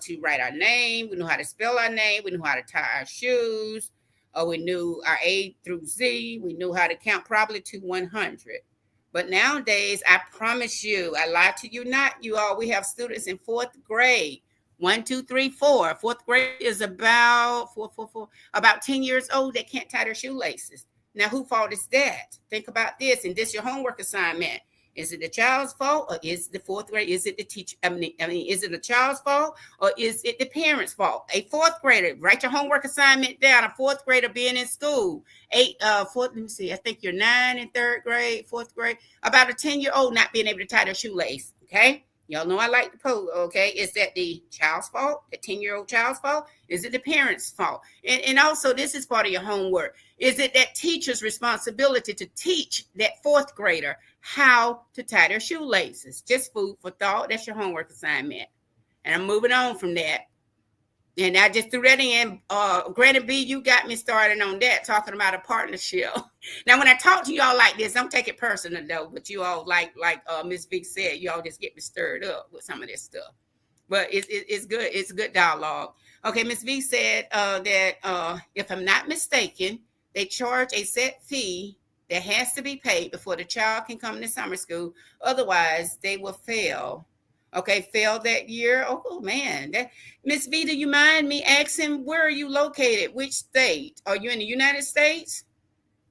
to write our name. We knew how to spell our name. We knew how to tie our shoes. We knew our A through Z. We knew how to count probably to 100. But nowadays, I promise you, I lie to you not, you all. We have students in fourth grade. One, two, three, four. Fourth grade is about about 10 years old. They can't tie their shoelaces. Now, whose fault is that? Think about this, and this your homework assignment. Is it the child's fault, or is the fourth grade? Is it the teacher? Is it the child's fault, or is it the parents' fault? A fourth grader, write your homework assignment down. A fourth grader being in school. Let me see. I think you're 9 in third grade, fourth grade. About a 10-year-old not being able to tie their shoelace. Okay. Y'all know I like to pose, okay? Is that the child's fault, the 10-year-old child's fault? Is it the parents' fault? And also, this is part of your homework. Is it that teacher's responsibility to teach that fourth grader how to tie their shoelaces? Just food for thought. That's your homework assignment. And I'm moving on from that. And I just threw that in. Granny B, you got me started on that, talking about a partnership. Now, when I talk to y'all like this, don't take it personal, though. But you all, like Miss Vic said, you all just get me stirred up with some of this stuff. But it's good. It's good dialogue. Okay, Miss V said that if I'm not mistaken, they charge a set fee that has to be paid before the child can come to summer school. Otherwise, they will fail. Okay, failed that year. Oh man, Miss V, do you mind me asking, where are you located? Which state? Are you in the United States?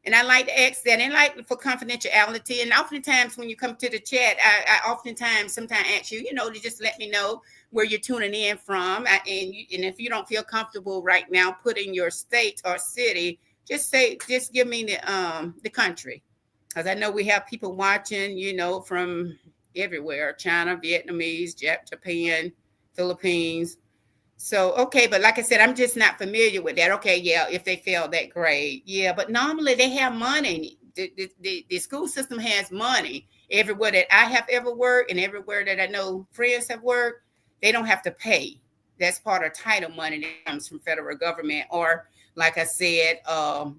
And I like to ask that, and like for confidentiality. And oftentimes when you come to the chat, I oftentimes sometimes ask you, to just let me know where you're tuning in from. And if you don't feel comfortable right now putting your state or city, just give me the country, because I know we have people watching, from everywhere: China, Vietnamese, Japan, Philippines. So, okay, but like I said, I'm just not familiar with that. Okay, yeah, if they fail that grade, yeah, but normally they have money. The school system has money. Everywhere that I have ever worked and everywhere that I know friends have worked, they don't have to pay. That's part of title money that comes from federal government, or like I said,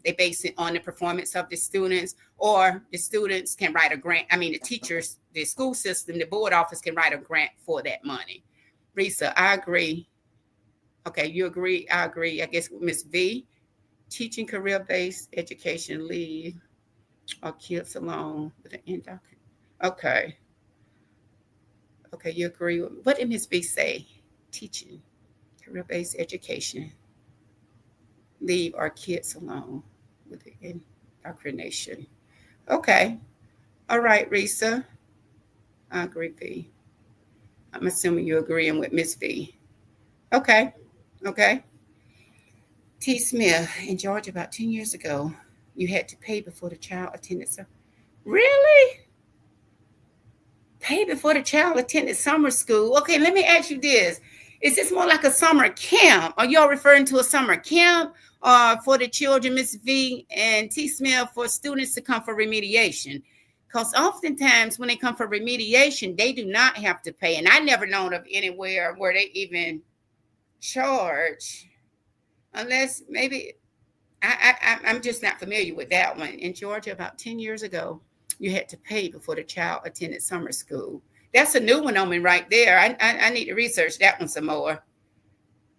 they base it on the performance of the students, or the students can write a grant. I mean, the teachers, the school system, the board office can write a grant for that money. Risa, I agree. Okay, you agree? I agree. I guess Miss V, teaching career-based education leave or kids alone with an indoctrination. Okay. Okay, you agree. What did Miss V say? Teaching career-based education leave our kids alone with the indoctrination. Okay. All right, Risa. I agree, V. I'm assuming you're agreeing with Miss V. Okay. Okay. T. Smith, in Georgia about 10 years ago, you had to pay before the child attended. Really? Pay before the child attended summer school? Okay, let me ask you this. Is this more like a summer camp? Are y'all referring to a summer camp for the children, Miss V and T. Smith, for students to come for remediation? Because oftentimes when they come for remediation, they do not have to pay. And I never known of anywhere where they even charge, unless maybe I'm just not familiar with that one. In Georgia, about 10 years ago, you had to pay before the child attended summer school. That's a new one on me right there. I need to research that one some more.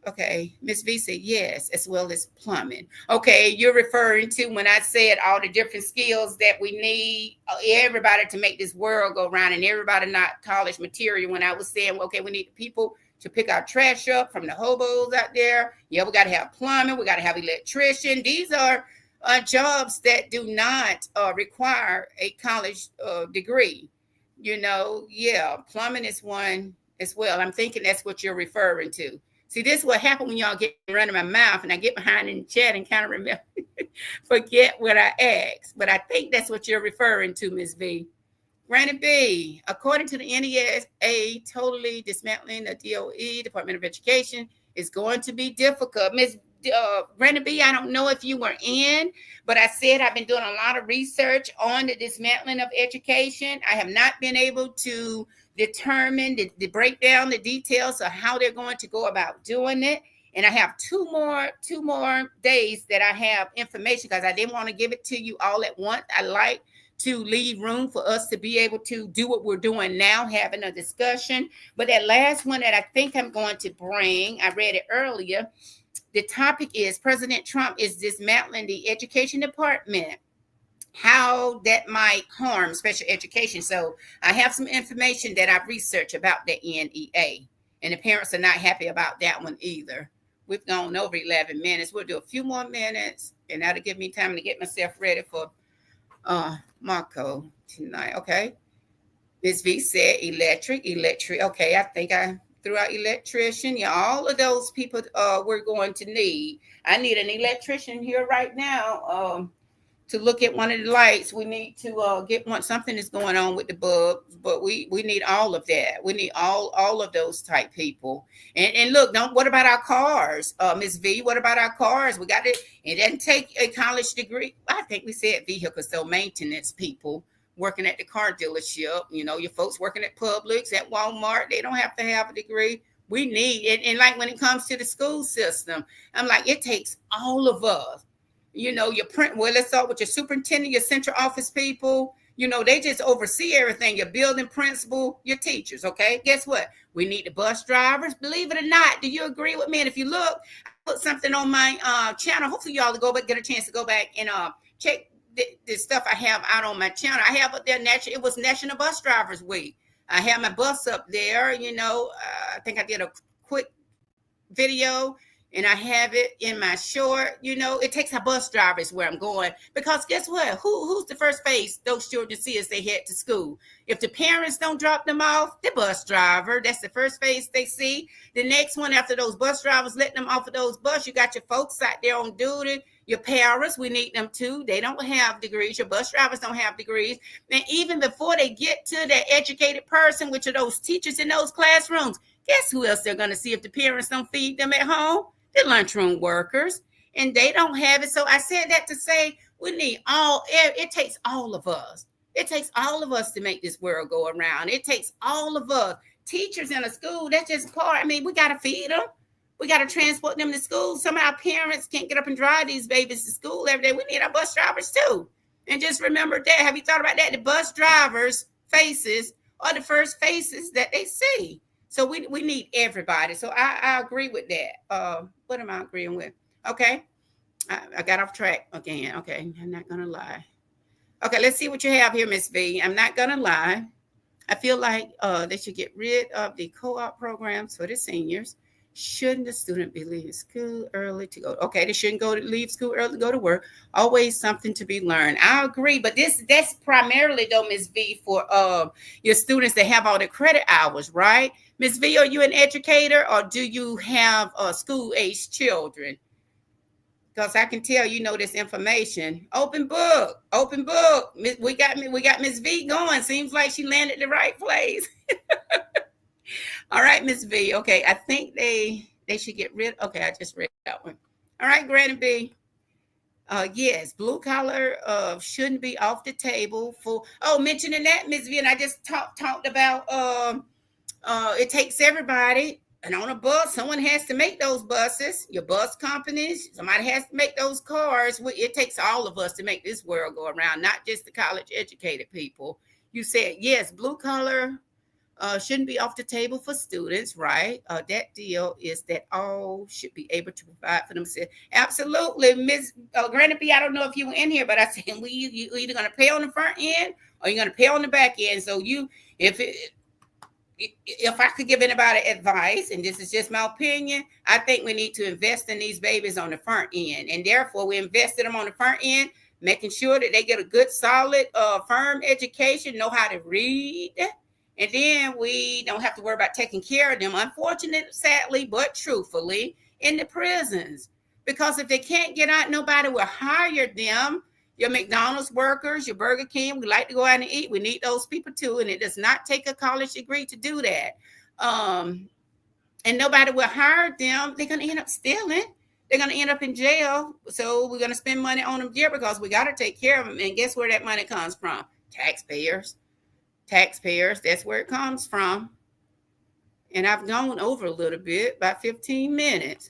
Okay, Miss V said yes, as well as plumbing. Okay, you're referring to when I said all the different skills that we need, everybody to make this world go round, and everybody not college material. When I was saying, okay, we need people to pick our trash up from the hobos out there. Yeah, we got to have plumbing, we got to have electrician. These are jobs that do not require a college degree. Yeah, plumbing is one as well. I'm thinking that's what you're referring to. See, this is what happened when y'all get running my mouth and I get behind in the chat and kind of remember, forget what I asked. But I think that's what you're referring to, Ms. V. Granny B, according to the NESA, totally dismantling the DOE, Department of Education, is going to be difficult. Ms. Granny B, I don't know if you were in, but I said I've been doing a lot of research on the dismantling of education. I have not been able to determine the break down the details of how they're going to go about doing it. And I have two more days that I have information because I didn't want to give it to you all at once. I like to leave room for us to be able to do what we're doing now, having a discussion. But that last one that I think I'm going to bring, I read it earlier. The topic is President Trump is dismantling the education department, how that might harm special education. So I have some information that I've researched about the NEA, and the parents are not happy about that one either. We've gone over 11 minutes. We'll do a few more minutes, and that'll give me time to get myself ready for Marco tonight. Okay. Ms. V said electric. Okay, I think I threw out electrician. Yeah, all of those people we're going to need. I need an electrician here right now. To look at one of the lights, we need to get something that's going on with the bulbs, but we need all of that. We need all of those type people. And look, what about our cars, Miss V? What about our cars? We got it doesn't take a college degree. I think we said vehicles, so maintenance people working at the car dealership, your folks working at Publix, at Walmart, they don't have to have a degree. We need it. And like when it comes to the school system, I'm like, it takes all of us. Let's start with your superintendent, your central office people. They just oversee everything. Your building principal, your teachers. Okay, guess what? We need the bus drivers. Believe it or not, do you agree with me? And if you look, I put something on my channel. Hopefully, y'all will get a chance to go back and check the stuff I have out on my channel. I have up there. It was National Bus Drivers Week. I have my bus up there. I think I did a quick video. And I have it in my short. It takes our bus drivers where I'm going. Because guess what? Who's the first face those children see as they head to school? If the parents don't drop them off, the bus driver, that's the first face they see. The next one after those bus drivers let them off of those bus, you got your folks out there on duty. Your parents, we need them too. They don't have degrees. Your bus drivers don't have degrees. And even before they get to that educated person, which are those teachers in those classrooms, guess who else they're going to see if the parents don't feed them at home? The lunchroom workers, and they don't have it. So I said that to say we need it takes all of us. It takes all of us to make this world go around. It takes all of us. Teachers in a school, that's just part. I mean, we got to feed them. We got to transport them to school. Some of our parents can't get up and drive these babies to school every day. We need our bus drivers too. And just remember that. Have you thought about that? The bus drivers' faces are the first faces that they see. So we need everybody. So I agree with that. What am I agreeing with? Okay. I got off track again. Okay. I'm not going to lie. Okay. Let's see what you have here, Miss V. I'm not going to lie. I feel like they should get rid of the co-op programs for the seniors. Shouldn't the student be leaving school early to go? Okay, they shouldn't leave school early to go to work. Always something to be learned. I agree, but that's primarily though, Ms. V, for your students that have all the credit hours, right? Ms. V, are you an educator or do you have school-age children? Because I can tell you know this information. Open book. We got Ms. V going. Seems like she landed the right place. All right, Miss V. Okay, I think they should get rid. Okay, I just read that one. All right, Granny B. Yes, blue collar shouldn't be off the table for. Oh, mentioning that, Miss V, and I just talked about it takes everybody. And on a bus, someone has to make those buses. Your bus companies, somebody has to make those cars. It takes all of us to make this world go around, not just the college educated people. You said yes, blue collar shouldn't be off the table for students, right? That deal is that all should be able to provide for themselves. Absolutely, Miss Granny B. I don't know if you were in here, but I said you either going to pay on the front end or you're going to pay on the back end. So if it, if I could give anybody advice, and this is just my opinion, I think we need to invest in these babies on the front end, and therefore we invested them on the front end, making sure that they get a good, solid, firm education, know how to read, and then we don't have to worry about taking care of them. Unfortunately, sadly, but truthfully, in the prisons, because if they can't get out, nobody will hire them. Your McDonald's workers, your Burger King, we like to go out and eat. We need those people too. And it does not take a college degree to do that. And nobody will hire them. They're going to end up stealing. They're going to end up in jail. So we're going to spend money on them here because we got to take care of them. And guess where that money comes from? Taxpayers. Taxpayers. That's where it comes from. And I've gone over a little bit, about 15 minutes.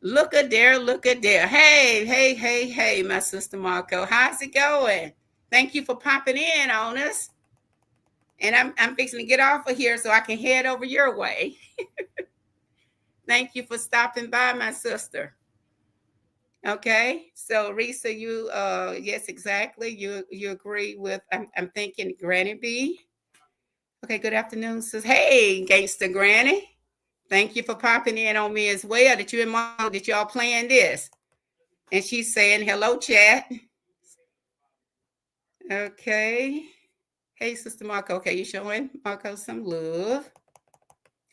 Look at there, look at there. Hey, hey, hey, hey, my sister Marco. How's it going? Thank you for popping in on us. And I'm fixing to get off of here so I can head over your way. Thank you for stopping by, my sister. Okay, so Risa, you yes, exactly. You agree with I'm thinking Granny B. Okay, good afternoon, sis. Hey, gangster Granny. Thank you for popping in on me as well. That you and Mom, that y'all playing this. And she's saying, hello, chat. Okay. Hey, Sister Marco. Okay, you're showing Marco some love.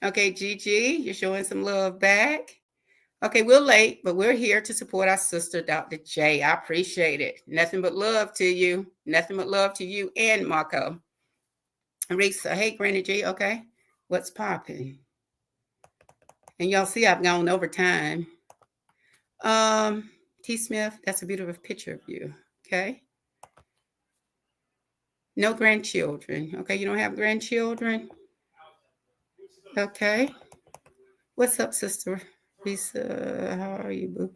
Okay, Gigi, you're showing some love back. Okay, we're late, but we're here to support our sister, Dr. J. I appreciate it. Nothing but love to you. Nothing but love to you and Marco. Risa, hey, Granny G. Okay, what's popping? And y'all see I've gone over time. T. Smith, that's a beautiful picture of you. Okay. No grandchildren. Okay, you don't have grandchildren? Okay. What's up, sister? Risa, how are you, boo?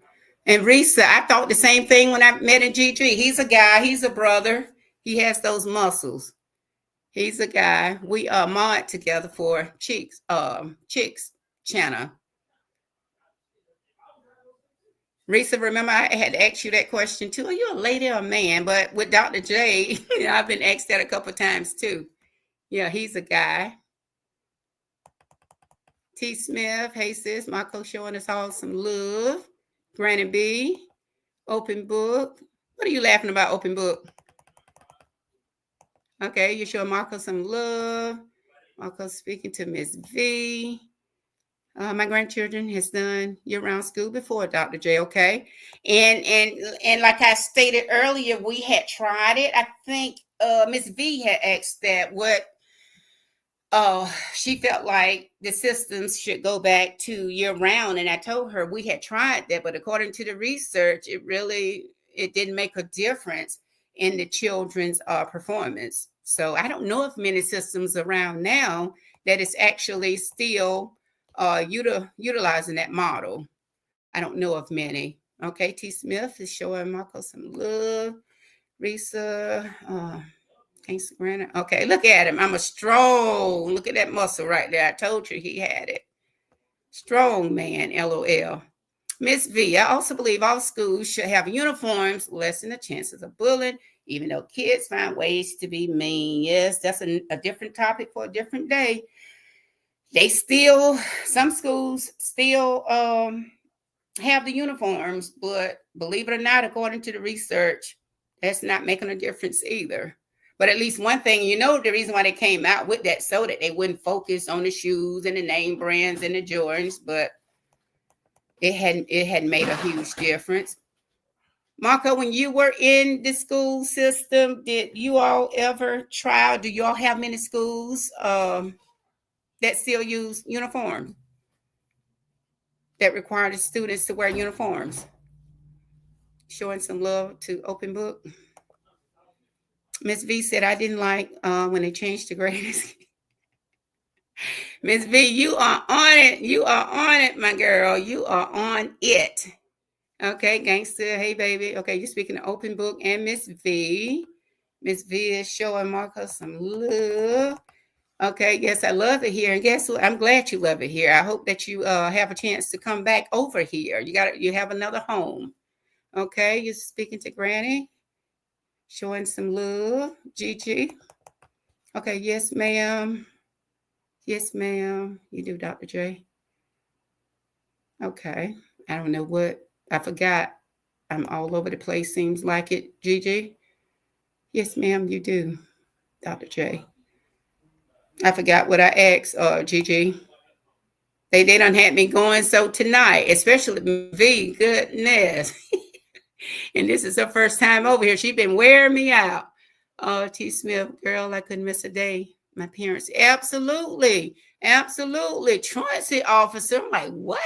And Risa, I thought the same thing when I met in GG. He's a guy, he's a brother. He has those muscles. He's a guy. We mod together for Chicks channel. Risa, remember I had asked you that question too. Are you a lady or a man? But with Dr. J, I've been asked that a couple times too. Yeah, he's a guy. T. Smith, hey sis, Marco showing us all some love. Granny B, open book. What are you laughing about, open book? Okay, you're showing Marco some love. Marco speaking to Miss V. My grandchildren has done year-round school before, Dr. J. Okay, and like I stated earlier, we had tried it. I think Miss V had asked that what she felt like the systems should go back to year-round, and I told her we had tried that, but according to the research, it didn't make a difference in the children's performance. So I don't know if many systems around now that is actually still utilizing that model. I don't know of many. Okay, T. Smith is showing Marco some love. Risa, Instagram. Okay, look at him. I'm a strong. Look at that muscle right there. I told you he had it. Strong man, LOL. Miss V, I also believe all schools should have uniforms, lessen the chances of bullying, even though kids find ways to be mean. Yes, that's a different topic for a different day. Some schools still have the uniforms, but believe it or not, according to the research, that's not making a difference either. But at least one thing, the reason why they came out with that so that they wouldn't focus on the shoes and the name brands and the Jordans, but it hadn't made a huge difference. Marco, when you were in the school system, did you all ever try? Do you all have many schools that still use uniforms, that require the students to wear uniforms? Showing some love to open book. Miss V said, I didn't like when they changed the grades. Miss V, you are on it. You are on it, my girl. You are on it. Okay, gangster. Hey, baby. Okay, you're speaking to open book and Miss V. Miss V is showing Marco some love. Okay, yes, I love it here. And guess what? I'm glad you love it here. I hope that you have a chance to come back over here. You have another home. Okay, you're speaking to Granny, showing some love. Gigi. Okay, yes, ma'am. Yes, ma'am. You do, Dr. J. Okay. I don't know what I forgot. I'm all over the place, seems like it. Gigi. Yes, ma'am, you do, Dr. J. I forgot what I asked, Gigi. They done had me going so tonight, especially V. Goodness. And this is her first time over here. She been wearing me out. Oh, T. Smith, girl, I couldn't miss a day. My parents, absolutely, absolutely. Truancy officer. I'm like, what?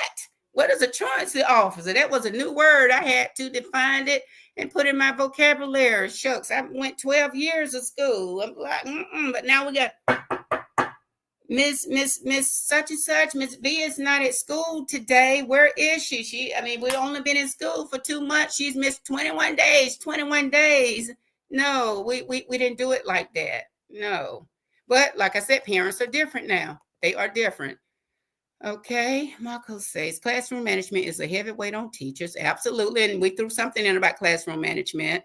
What is a truancy officer? That was a new word. I had to define it and put in my vocabulary. Shucks, I went 12 years of school. I'm like, but now we got Miss such and such. Miss V is not at school today. Where is she? I mean, we've only been in school for 2 months. She's missed 21 days. 21 days. No, we didn't do it like that. No. But like I said, parents are different now. They are different. Okay, Marco says classroom management is a heavy weight on teachers. Absolutely. And we threw something in about classroom management.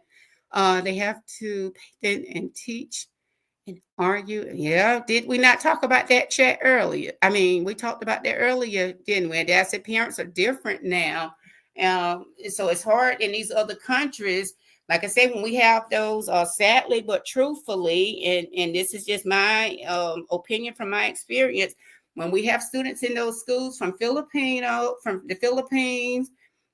They have to pay and teach and argue. Yeah, did we not talk about that chat earlier? I mean, we talked about that earlier, didn't we? And I said parents are different now. So it's hard in these other countries. Like I said, when we have those, sadly but truthfully, and this is just my opinion from my experience, when we have students in those schools from the Philippines,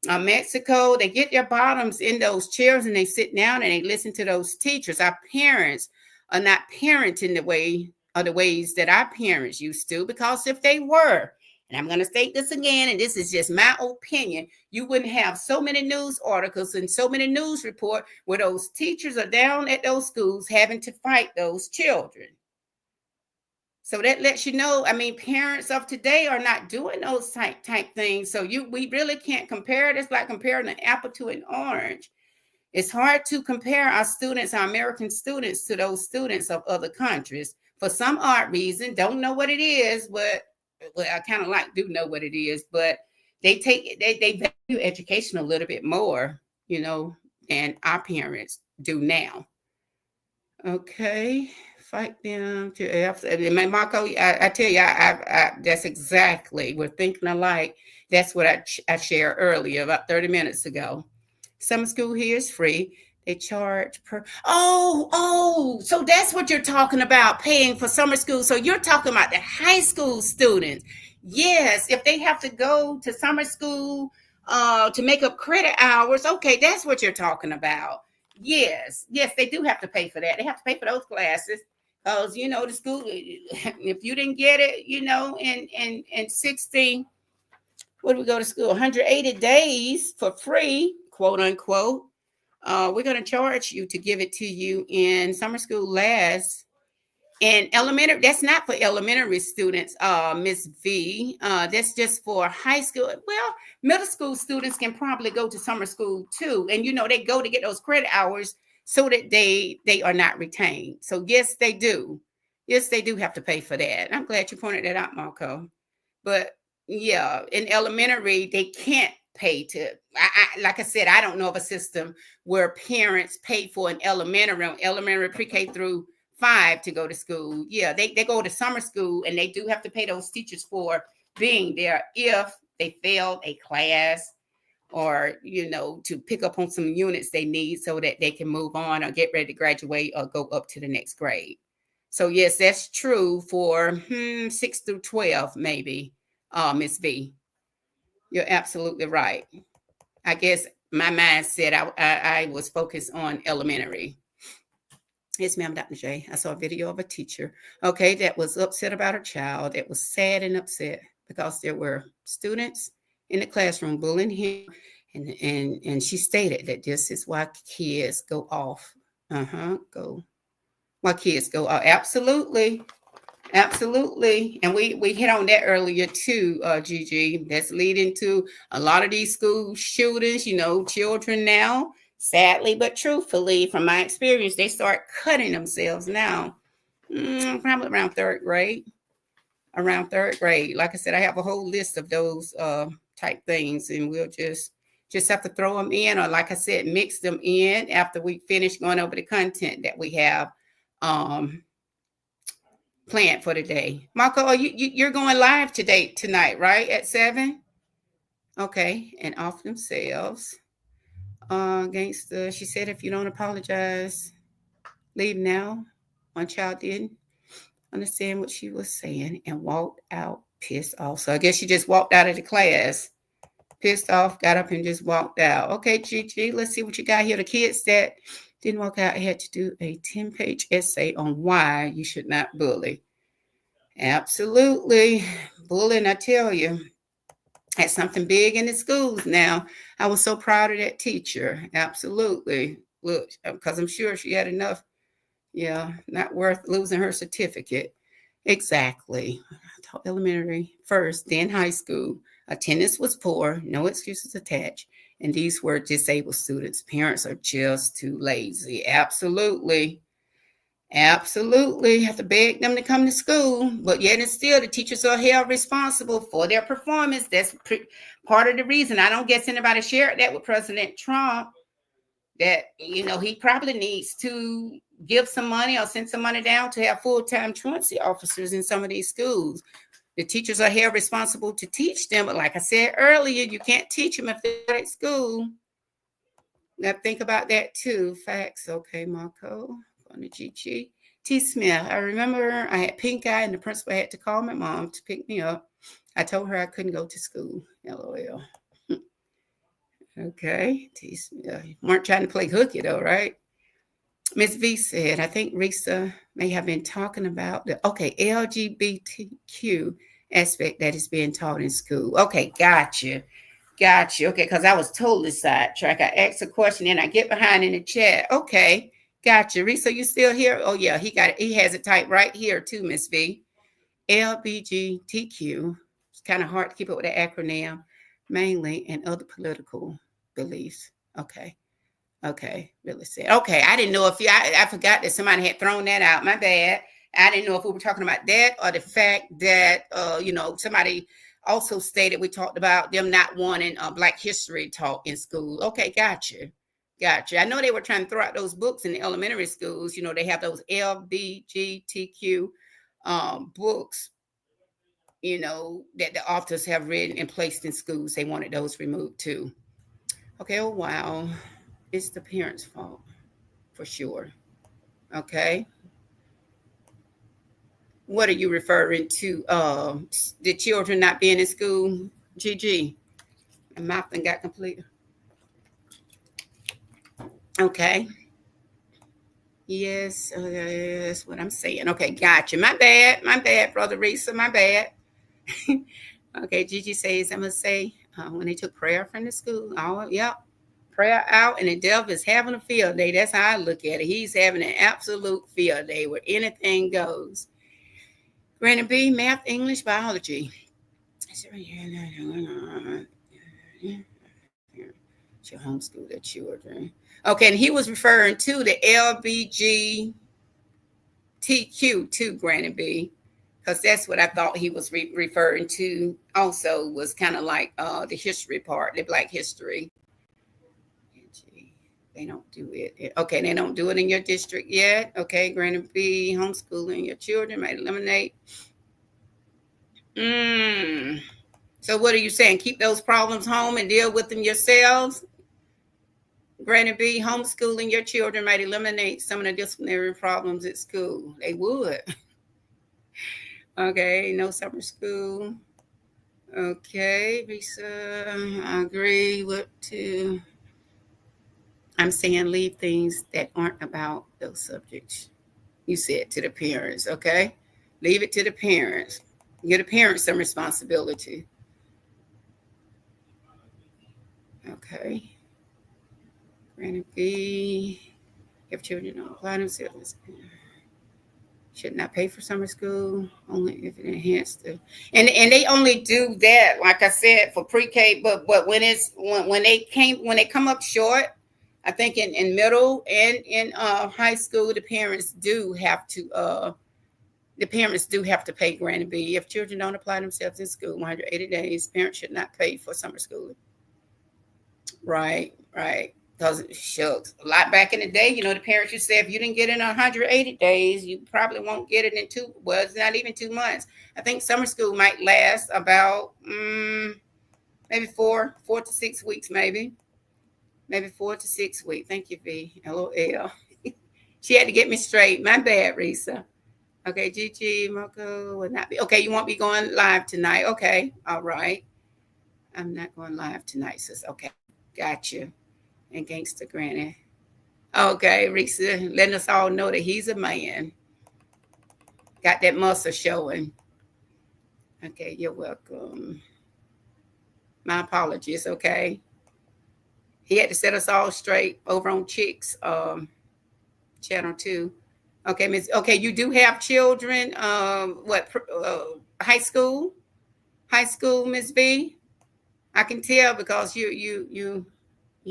Mexico, they get their bottoms in those chairs and they sit down and they listen to those teachers. Our parents are not parenting the ways that our parents used to, because if they were, and I'm going to state this again, and this is just my opinion, you wouldn't have so many news articles and so many news reports where those teachers are down at those schools having to fight those children. So that lets you know, I mean, parents of today are not doing those type things. So we really can't compare it. It's like comparing an apple to an orange. It's hard to compare our students, our American students, to those students of other countries for some odd reason. Don't know what it is, but well, I kind of do know what it is, but they value education a little bit more, than our parents do now. Okay, fight them to F. And Marco, I tell you, that's exactly, we're thinking alike. That's what I shared earlier, about 30 minutes ago. Summer school here is free. They charge per. So that's what you're talking about, paying for summer school. So you're talking about the high school students. Yes, if they have to go to summer school to make up credit hours. Okay, that's what you're talking about. Yes, they do have to pay for that. They have to pay for those classes. Because the school, if you didn't get it, in 60, what do we go to school? 180 days for free, quote unquote. We're going to charge you to give it to you in summer school last. And elementary, that's not for elementary students, Miss V. That's just for high school. Well, middle school students can probably go to summer school too. And they go to get those credit hours so that they are not retained. So yes, they do. Yes, they do have to pay for that. I'm glad you pointed that out, Marco. But yeah, in elementary, they can't pay to. Like I said, I don't know of a system where parents pay for an elementary pre-K through 5 to go to school. Yeah, they go to summer school and they do have to pay those teachers for being there if they failed a class, or to pick up on some units they need so that they can move on or get ready to graduate or go up to the next grade. So yes, that's true for 6 through 12, maybe, Miss V. You're absolutely right. I guess my mindset, I was focused on elementary. Yes, ma'am, Dr. J. I saw a video of a teacher, okay, that was upset about her child, that was sad and upset because there were students in the classroom bullying him, and she stated that this is why kids go off. Why kids go off. Absolutely. Absolutely. And we hit on that earlier too, Gigi. That's leading to a lot of these school shootings. Children now, sadly but truthfully, from my experience, they start cutting themselves now. Probably around third grade. Around third grade. Like I said, I have a whole list of those type things, and we'll just have to throw them in, or like I said, mix them in after we finish going over the content that we have um, planned for today. Marco, you're going live today tonight, right? At 7? Okay, and off themselves. Gangsta, she said, if you don't apologize, leave now. One child didn't understand what she was saying and walked out pissed off. So I guess she just walked out of the class, pissed off, got up and just walked out. Okay, Gigi, let's see what you got here. The kids that didn't walk out had to do a 10-page essay on why you should not bully. Absolutely. Bullying, I tell you, that's something big in the schools now. I was so proud of that teacher. Absolutely. Look, because I'm sure she had enough. Yeah, not worth losing her certificate. Exactly. I taught elementary first, then high school. Attendance was poor, no excuses attached. And these were disabled students. Parents are just too lazy. Absolutely. Absolutely. Have to beg them to come to school. But yet and still, the teachers are held responsible for their performance. That's part of the reason. I don't guess anybody shared that with President Trump, that, he probably needs to give some money or send some money down to have full-time truancy officers in some of these schools. The teachers are held responsible to teach them, but like I said earlier, you can't teach them if they're at school. Now think about that too. Facts. Okay, Marco. On the GG. T. Smith. I remember I had pink eye and the principal had to call my mom to pick me up. I told her I couldn't go to school. LOL. Okay. T. Smith. Weren't trying to play hooky though, right? Miss V said, I think Risa may have been talking about the LGBTQ aspect that is being taught in school. Okay, gotcha. Okay, because I was totally sidetracked. I asked a question and I get behind in the chat. Okay, gotcha. Risa, you still here? Oh yeah, he has it typed right here too, Miss V. LGBTQ. It's kind of hard to keep up with the acronym, mainly, and other political beliefs. Okay, really sad. Okay, I didn't know if I forgot that somebody had thrown that out. My bad. I didn't know if we were talking about that or the fact that somebody also stated we talked about them not wanting Black history taught in school. Okay, gotcha. I know they were trying to throw out those books in the elementary schools. They have those LGBTQ books, that the authors have written and placed in schools. They wanted those removed too. Okay, oh wow. It's the parents' fault, for sure. Okay. What are you referring to? The children not being in school? GG. My mouth thing got complete. Okay. Yes, that's what I'm saying. Okay, gotcha. My bad, Brother Risa, my bad. Okay, Gigi says, I must say, when they took prayer from the school, yep. Prayer out, and the devil is having a field day. That's how I look at it. He's having an absolute field day where anything goes. Granny B, math, English, biology. Should homeschool their children. Okay, and he was referring to the LBGTQ too, Granny B, because that's what I thought he was referring to. Also, was kind of like the history part, the Black history. They don't do it. Okay, they don't do it in your district yet. Okay, Granny B, homeschooling your children might eliminate. So what are you saying? Keep those problems home and deal with them yourselves? Granny B, homeschooling your children might eliminate some of the disciplinary problems at school. They would. Okay, no summer school. Okay, Risa, I agree with to. I'm saying leave things that aren't about those subjects. You said to the parents, okay? Leave it to the parents. Give the parents some responsibility. Okay. Granny B, if children don't apply themselves, should not pay for summer school, only if it enhanced the, and they only do that, like I said, for pre-K, but when they come up short, I think in middle and in high school, the parents do have to The parents do have to pay Granny B. If children don't apply themselves in school 180 days, parents should not pay for summer school. Right, right. Because shucks, a lot back in the day, the parents used to say if you didn't get in 180 days, you probably won't get it in two. Well, it's not even 2 months. I think summer school might last about maybe 4 to 6 weeks, maybe 4 to 6 weeks. Thank you, V. LOL. She had to get me straight. My bad, Risa. Okay, Gigi, Marco will not be. Okay, you won't be going live tonight. Okay, all right. I'm not going live tonight, sis. Okay, got you. And Gangsta Granny. Okay, Risa, letting us all know that he's a man. Got that muscle showing. Okay, you're welcome. My apologies, okay? He had to set us all straight over on Chicks channel 2. Okay, Miss. Okay, you do have children. What? High school? High school, Miss V. I can tell because you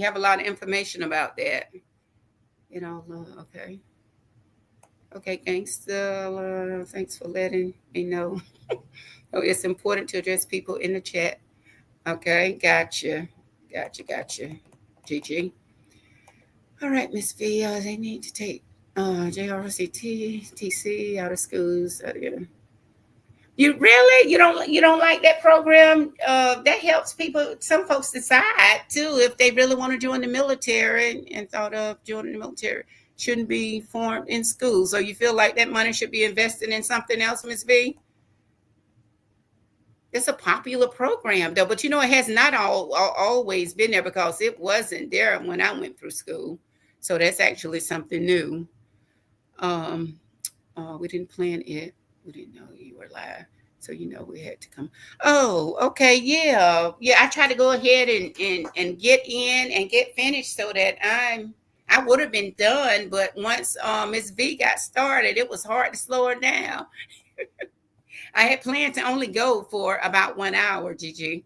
have a lot of information about that. Okay. Okay, gangsta. Thanks for letting me know. Oh, it's important to address people in the chat. Okay, gotcha. GG. All right, Miss V. They need to take JRCT, TC out of schools. Yeah. You really you don't like that program? That helps people. Some folks decide too if they really want to join the military and thought of joining the military. Shouldn't be formed in school. So you feel like that money should be invested in something else, Miss V? It's a popular program though, but it has not always been there because it wasn't there when I went through school. So that's actually something new. We didn't plan it. We didn't know you were live. So we had to come. Oh, okay, yeah. Yeah, I tried to go ahead and get in and get finished so that I would have been done, but once Miss V got started, it was hard to slow her down. I had planned to only go for about 1 hour, Gigi.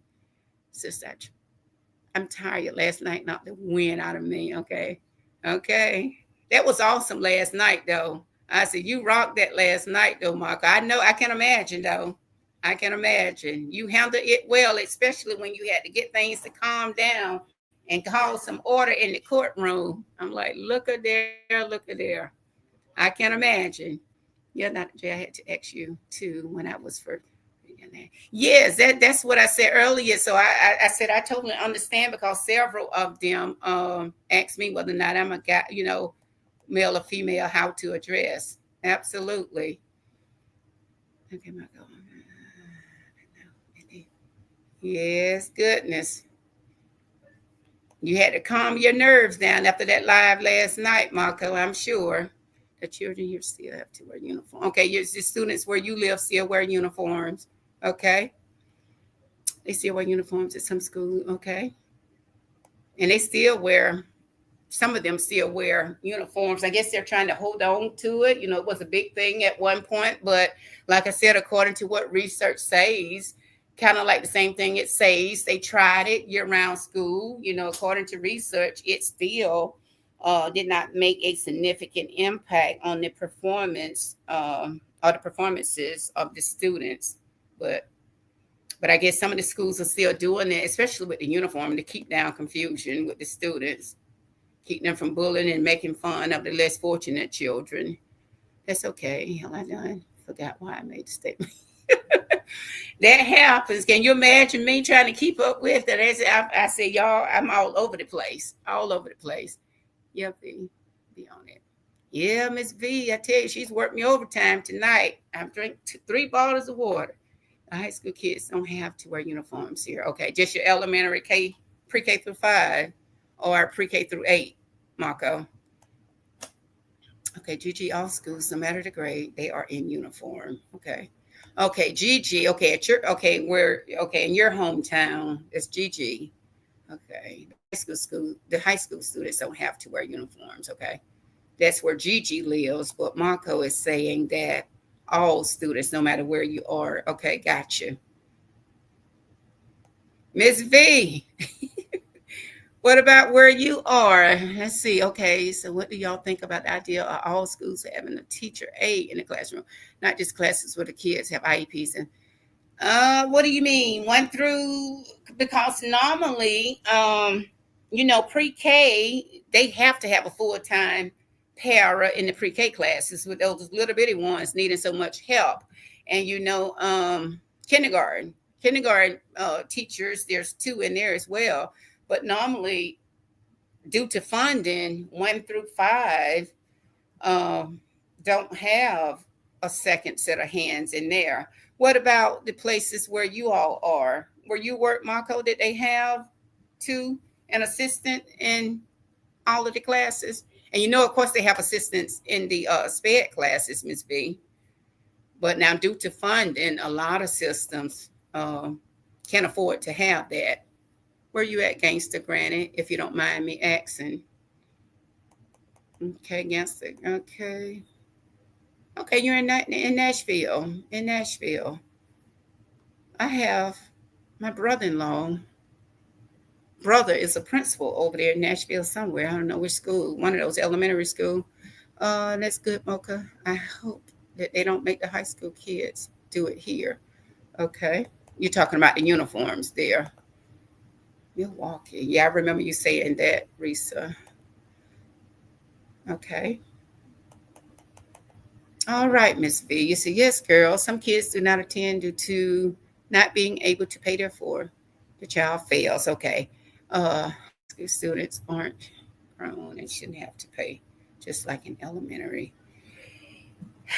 Sister, I'm tired. Last night knocked the wind out of me. Okay. That was awesome last night, though. I said, you rocked that last night, though, Marco. I know. I can imagine, though. I can imagine. You handled it well, especially when you had to get things to calm down and call some order in the courtroom. I'm like, look at there. I can imagine. Yeah, not Jay. I had to ask you too when I was first. Yes, that's what I said earlier. So I said I totally understand because several of them asked me whether or not I'm a guy, male or female, how to address. Absolutely. Okay, my God. Yes, goodness. You had to calm your nerves down after that live last night, Marco. I'm sure. The children here still have to wear uniforms. Okay, the students where you live still wear uniforms. Okay. They still wear uniforms at some school. Okay. And some of them still wear uniforms. I guess they're trying to hold on to it. It was a big thing at one point. But like I said, according to what research says, kind of like the same thing it says, they tried it year-round school. According to research, it still did not make a significant impact on the performance or the performances of the students. But I guess some of the schools are still doing it, especially with the uniform, to keep down confusion with the students, keep them from bullying and making fun of the less fortunate children. That's okay. Hell, I done forgot why I made the statement. That happens. Can you imagine me trying to keep up with it? I say, y'all, I'm all over the place. Yeah, be on it. Yeah, Miss V, I tell you, she's worked me overtime tonight. I've drank 3 bottles of water. The high school kids don't have to wear uniforms here. Okay, just your elementary pre-K through 5 or pre-K through 8, Marco. Okay, GG, all schools, no matter the grade, they are in uniform. Okay, GG. Okay, in your hometown, it's GG. Okay, the high school students don't have to wear uniforms. Okay, that's where Gigi lives. But Marco is saying that all students, no matter where you are. Okay, gotcha. Miss V, What about where you are? Let's see. Okay, so what do y'all think about the idea of all schools having a teacher aide in the classroom, not just classes where the kids have IEPs and what do you mean? One through because normally, pre-K they have to have a full-time para in the pre-K classes with those little bitty ones needing so much help, and kindergarten teachers. There's two in there as well, but normally due to funding, 1 through 5 um, don't have a second set of hands in there. What about the places where you all are? Where you work, Marco, did they have two an assistant in all of the classes? And of course, they have assistants in the SPED classes, Miss B. But now, due to funding, a lot of systems can't afford to have that. Where you at, Gangster Granny, if you don't mind me asking? Okay, Gangster. Okay. Okay, you're in Nashville. In Nashville. I have my brother is a principal over there in Nashville somewhere. I don't know which school, one of those elementary school. That's good, Mocha. I hope that they don't make the high school kids do it here. Okay. You're talking about the uniforms there. Milwaukee. Yeah, I remember you saying that, Risa. Okay. All right, Miss B. You say, yes, girl. Some kids do not attend due to not being able to pay their for. The child fails. Okay. High school students aren't grown and shouldn't have to pay, just like in elementary.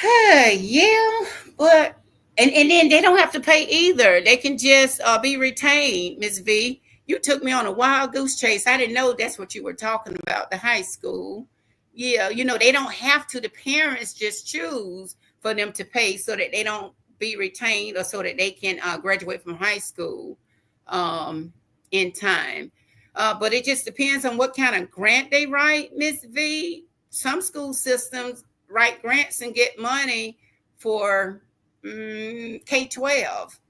Yeah, but and then they don't have to pay either. They can just be retained, Miss V. You took me on a wild goose chase. I didn't know that's what you were talking about, the high school. Yeah, they don't have to. The parents just choose for them to pay so that they don't be retained or so that they can graduate from high school um, in time. But it just depends on what kind of grant they write, Miss V. Some school systems write grants and get money for K 12.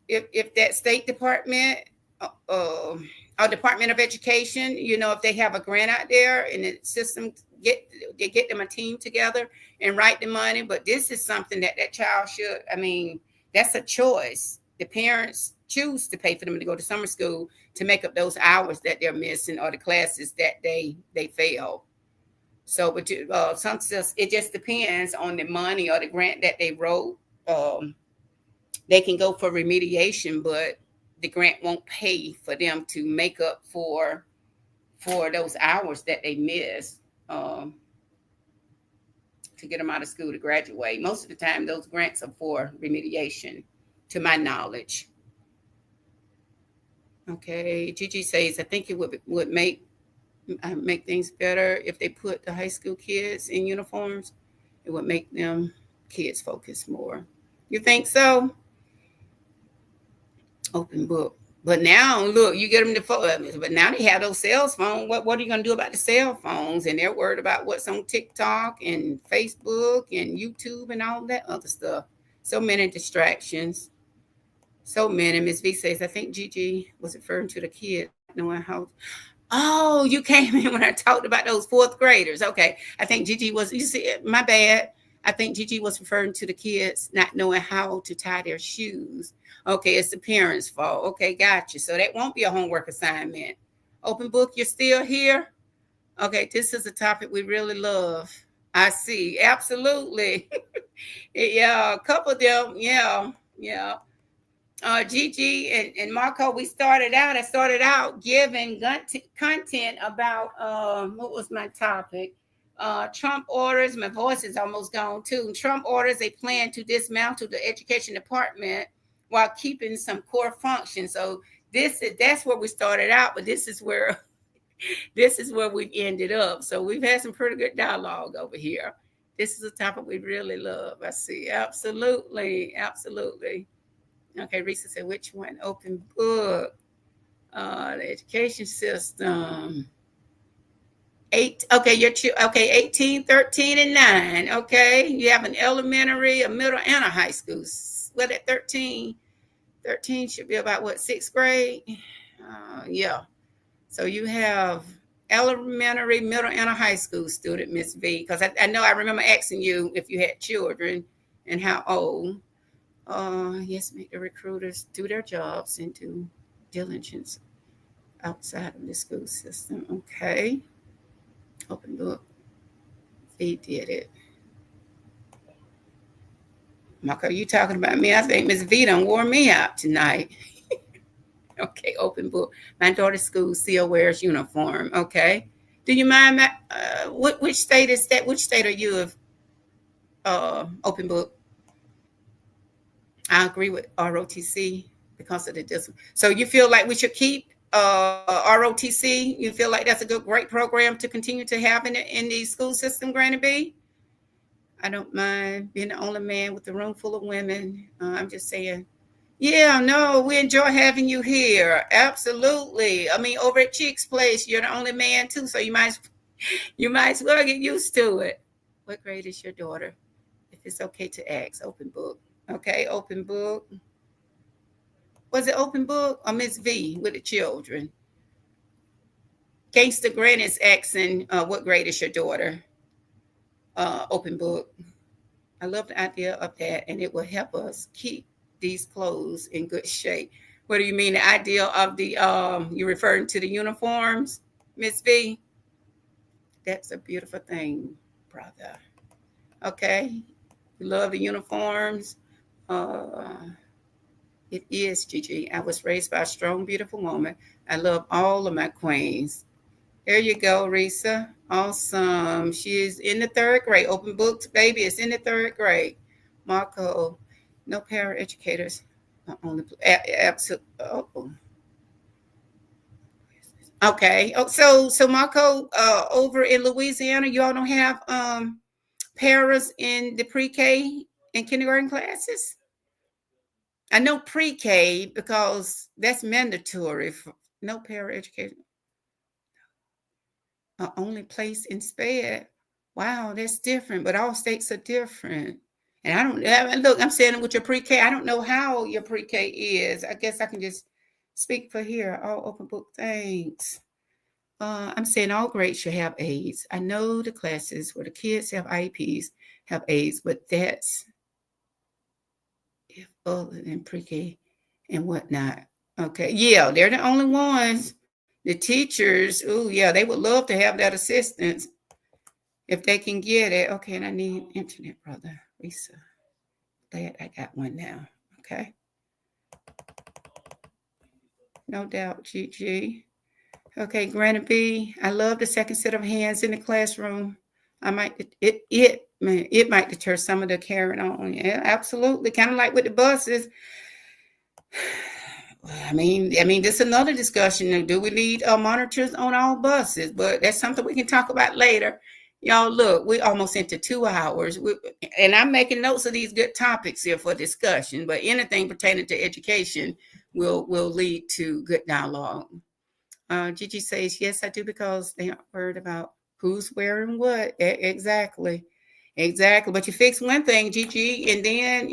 If that State Department uh, uh, or Department of Education, if they have a grant out there and the system get them a team together and write the money. But this is something that child should. I mean, that's a choice. The parents choose to pay for them to go to summer school to make up those hours that they're missing or the classes that they fail. So, but it just depends on the money or the grant that they wrote. They can go for remediation, but the grant won't pay for them to make up for those hours that they missed to get them out of school to graduate. Most of the time, those grants are for remediation, to my knowledge. Okay, Gigi says, I think it would make things better if they put the high school kids in uniforms. It would make them kids focus more. You think so? Open book. But now, look, you get them the phone. But now they have those cell phones. What are you going to do about the cell phones? And they're worried about what's on TikTok and Facebook and YouTube and all that other stuff. So many distractions. So many. Miss V says, I think Gigi was referring to the kids not knowing how. Oh, you came in when I talked about those fourth graders. Okay. I think Gigi was, you see, my bad. I think Gigi was referring to the kids not knowing how to tie their shoes. Okay, it's the parents' fault. Okay, gotcha. So that won't be a homework assignment. Open book, you're still here? Okay, this is a topic we really love. I see. Absolutely. Yeah, a couple of them. Yeah, yeah. Gigi and Marco, I started out giving content about what was my topic? Trump orders, my voice is almost gone too. Trump orders a plan to dismantle the education department while keeping some core functions. So that's where we started out, but this is where we've ended up. So we've had some pretty good dialogue over here. This is a topic we really love. I see. Absolutely. Absolutely. Okay, Risa said, which one? Open book. The education system. Okay, okay, 18, 13, and 9. Okay. You have an elementary, a middle, and a high school. Well, at 13 should be about what, sixth grade? Yeah. So you have elementary, middle, and a high school student, Miss V. Because I know I remember asking you if you had children and how old. Yes, make the recruiters do their jobs and do diligence outside of the school system. Okay. Open book. V did it. Marco, you talking about me? I think Miss V done wore me out tonight. Okay, open book. My daughter's school still wears uniform. Okay. Do you mind? Which state is that? Which state are you of? Open book. I agree with ROTC because of the distance. So you feel like we should keep ROTC? You feel like that's a good, great program to continue to have in the school system, Granny B? I don't mind being the only man with a room full of women. I'm just saying. Yeah, no, we enjoy having you here. Absolutely. I mean, over at Cheek's Place, you're the only man too, so you might as well get used to it. What grade is your daughter? If it's okay to ask, open book. Okay, open book. Was it open book or Miss V with the children? Gangster Granny is asking, what grade is your daughter? Open book. I love the idea of that, and it will help us keep these clothes in good shape. What do you mean? The idea of the you're referring to the uniforms, Miss V? That's a beautiful thing, brother. Okay, you love the uniforms. It is Gigi. I was raised by a strong, beautiful woman. I love all of my queens. There you go, Risa. Awesome. She is in the third grade. Open books, baby. It's in the third grade. Marco, no paraeducators. Only absolutely. Oh. Okay. Oh, so Marco, over in Louisiana, you all don't have paras in the pre-K and kindergarten classes. I know pre-K because that's mandatory. For, no paraeducator. Only place in SPED. Wow, that's different. But all states are different. And look, I'm saying with your pre-K, I don't know how your pre-K is. I guess I can just speak for here. All open book, thanks. I'm saying all grades should have aids. I know the classes where the kids have IEPs have aids, but that's if other than pre-K and whatnot. Okay, yeah, they're the only ones. The teachers, oh yeah, they would love to have that assistance if they can get it. Okay, and I need internet, brother. Lisa, glad I got one now. Okay, no doubt, GG. Okay, Granny B, I love the second set of hands in the classroom. I might it might deter some of the carrying on. Yeah, absolutely. Kind of like with the buses. This is another discussion. Do we need monitors on all buses? But that's something we can talk about later. Y'all, look, we almost into 2 hours, and I'm making notes of these good topics here for discussion. But anything pertaining to education will lead to good dialogue. Gigi says, yes, I do, because they aren't worried about who's wearing what. Exactly. But you fix one thing, Gigi, and then,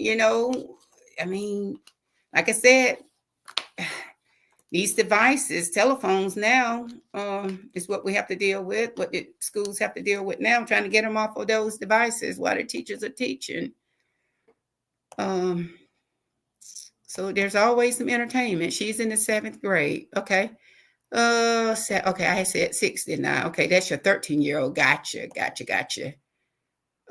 like I said, these devices, telephones now, is what we have to deal with, what the schools have to deal with now, trying to get them off of those devices while the teachers are teaching. So there's always some entertainment. She's in the 7th grade. Okay. Okay, I said 69. Okay, that's your 13-year-old. Gotcha.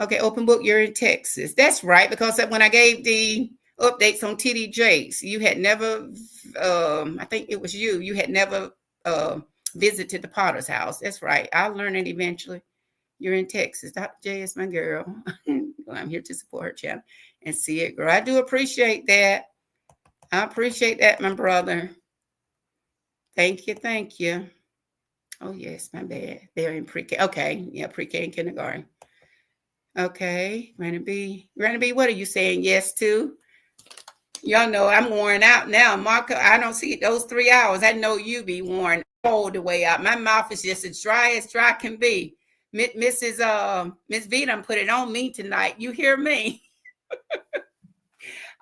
Okay, open book, you're in Texas. That's right, because when I gave the updates on TD Jakes, you had never, I think it was you had never visited the Potter's house. That's right. I'll learn it eventually. You're in Texas. Dr. J is my girl. I'm here to support her channel and see it grow. I do appreciate that. I appreciate that, my brother. Thank you. Oh, yes, my bad. They're in pre-K. Okay, yeah, pre-K and kindergarten. Okay, Granny B, what are you saying yes to? Y'all know I'm worn out now. Marco, I don't see those 3 hours. I know you be worn all the way out. My mouth is just as dry can be. Miss V done put it on me tonight. You hear me?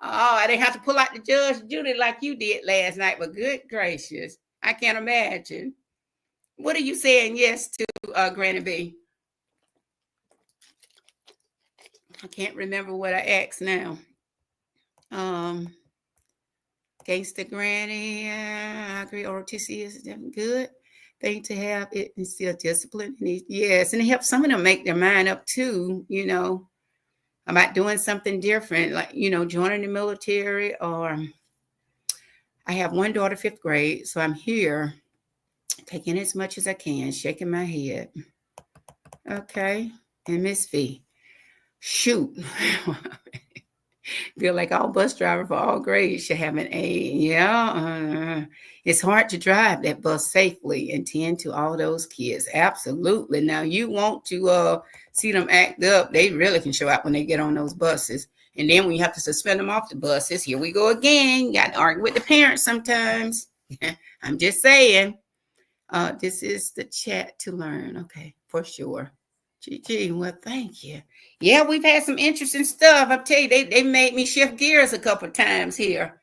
Oh, I didn't have to pull out the Judge Judy like you did last night, but good gracious. I can't imagine. What are you saying yes to, Granny B? I can't remember what I asked now. Um, Gangsta Granny, I agree. ROTC is definitely good thing to have. It instill discipline. Yes, and it helps some of them make their mind up too. About doing something different, like joining the military. Or I have one daughter, fifth grade, so I'm here taking as much as I can, shaking my head. Okay, and Miss V, shoot. Feel like all bus drivers for all grades should have an A. Yeah, it's hard to drive that bus safely and tend to all those kids. Absolutely. Now you want to see them act up, they really can show out when they get on those buses. And then when you have to suspend them off the buses, here we go again. Got to argue with the parents sometimes. I'm just saying. This is the chat to learn. Okay, for sure. GG, well, thank you. Yeah, we've had some interesting stuff. I'll tell you, they made me shift gears a couple of times here.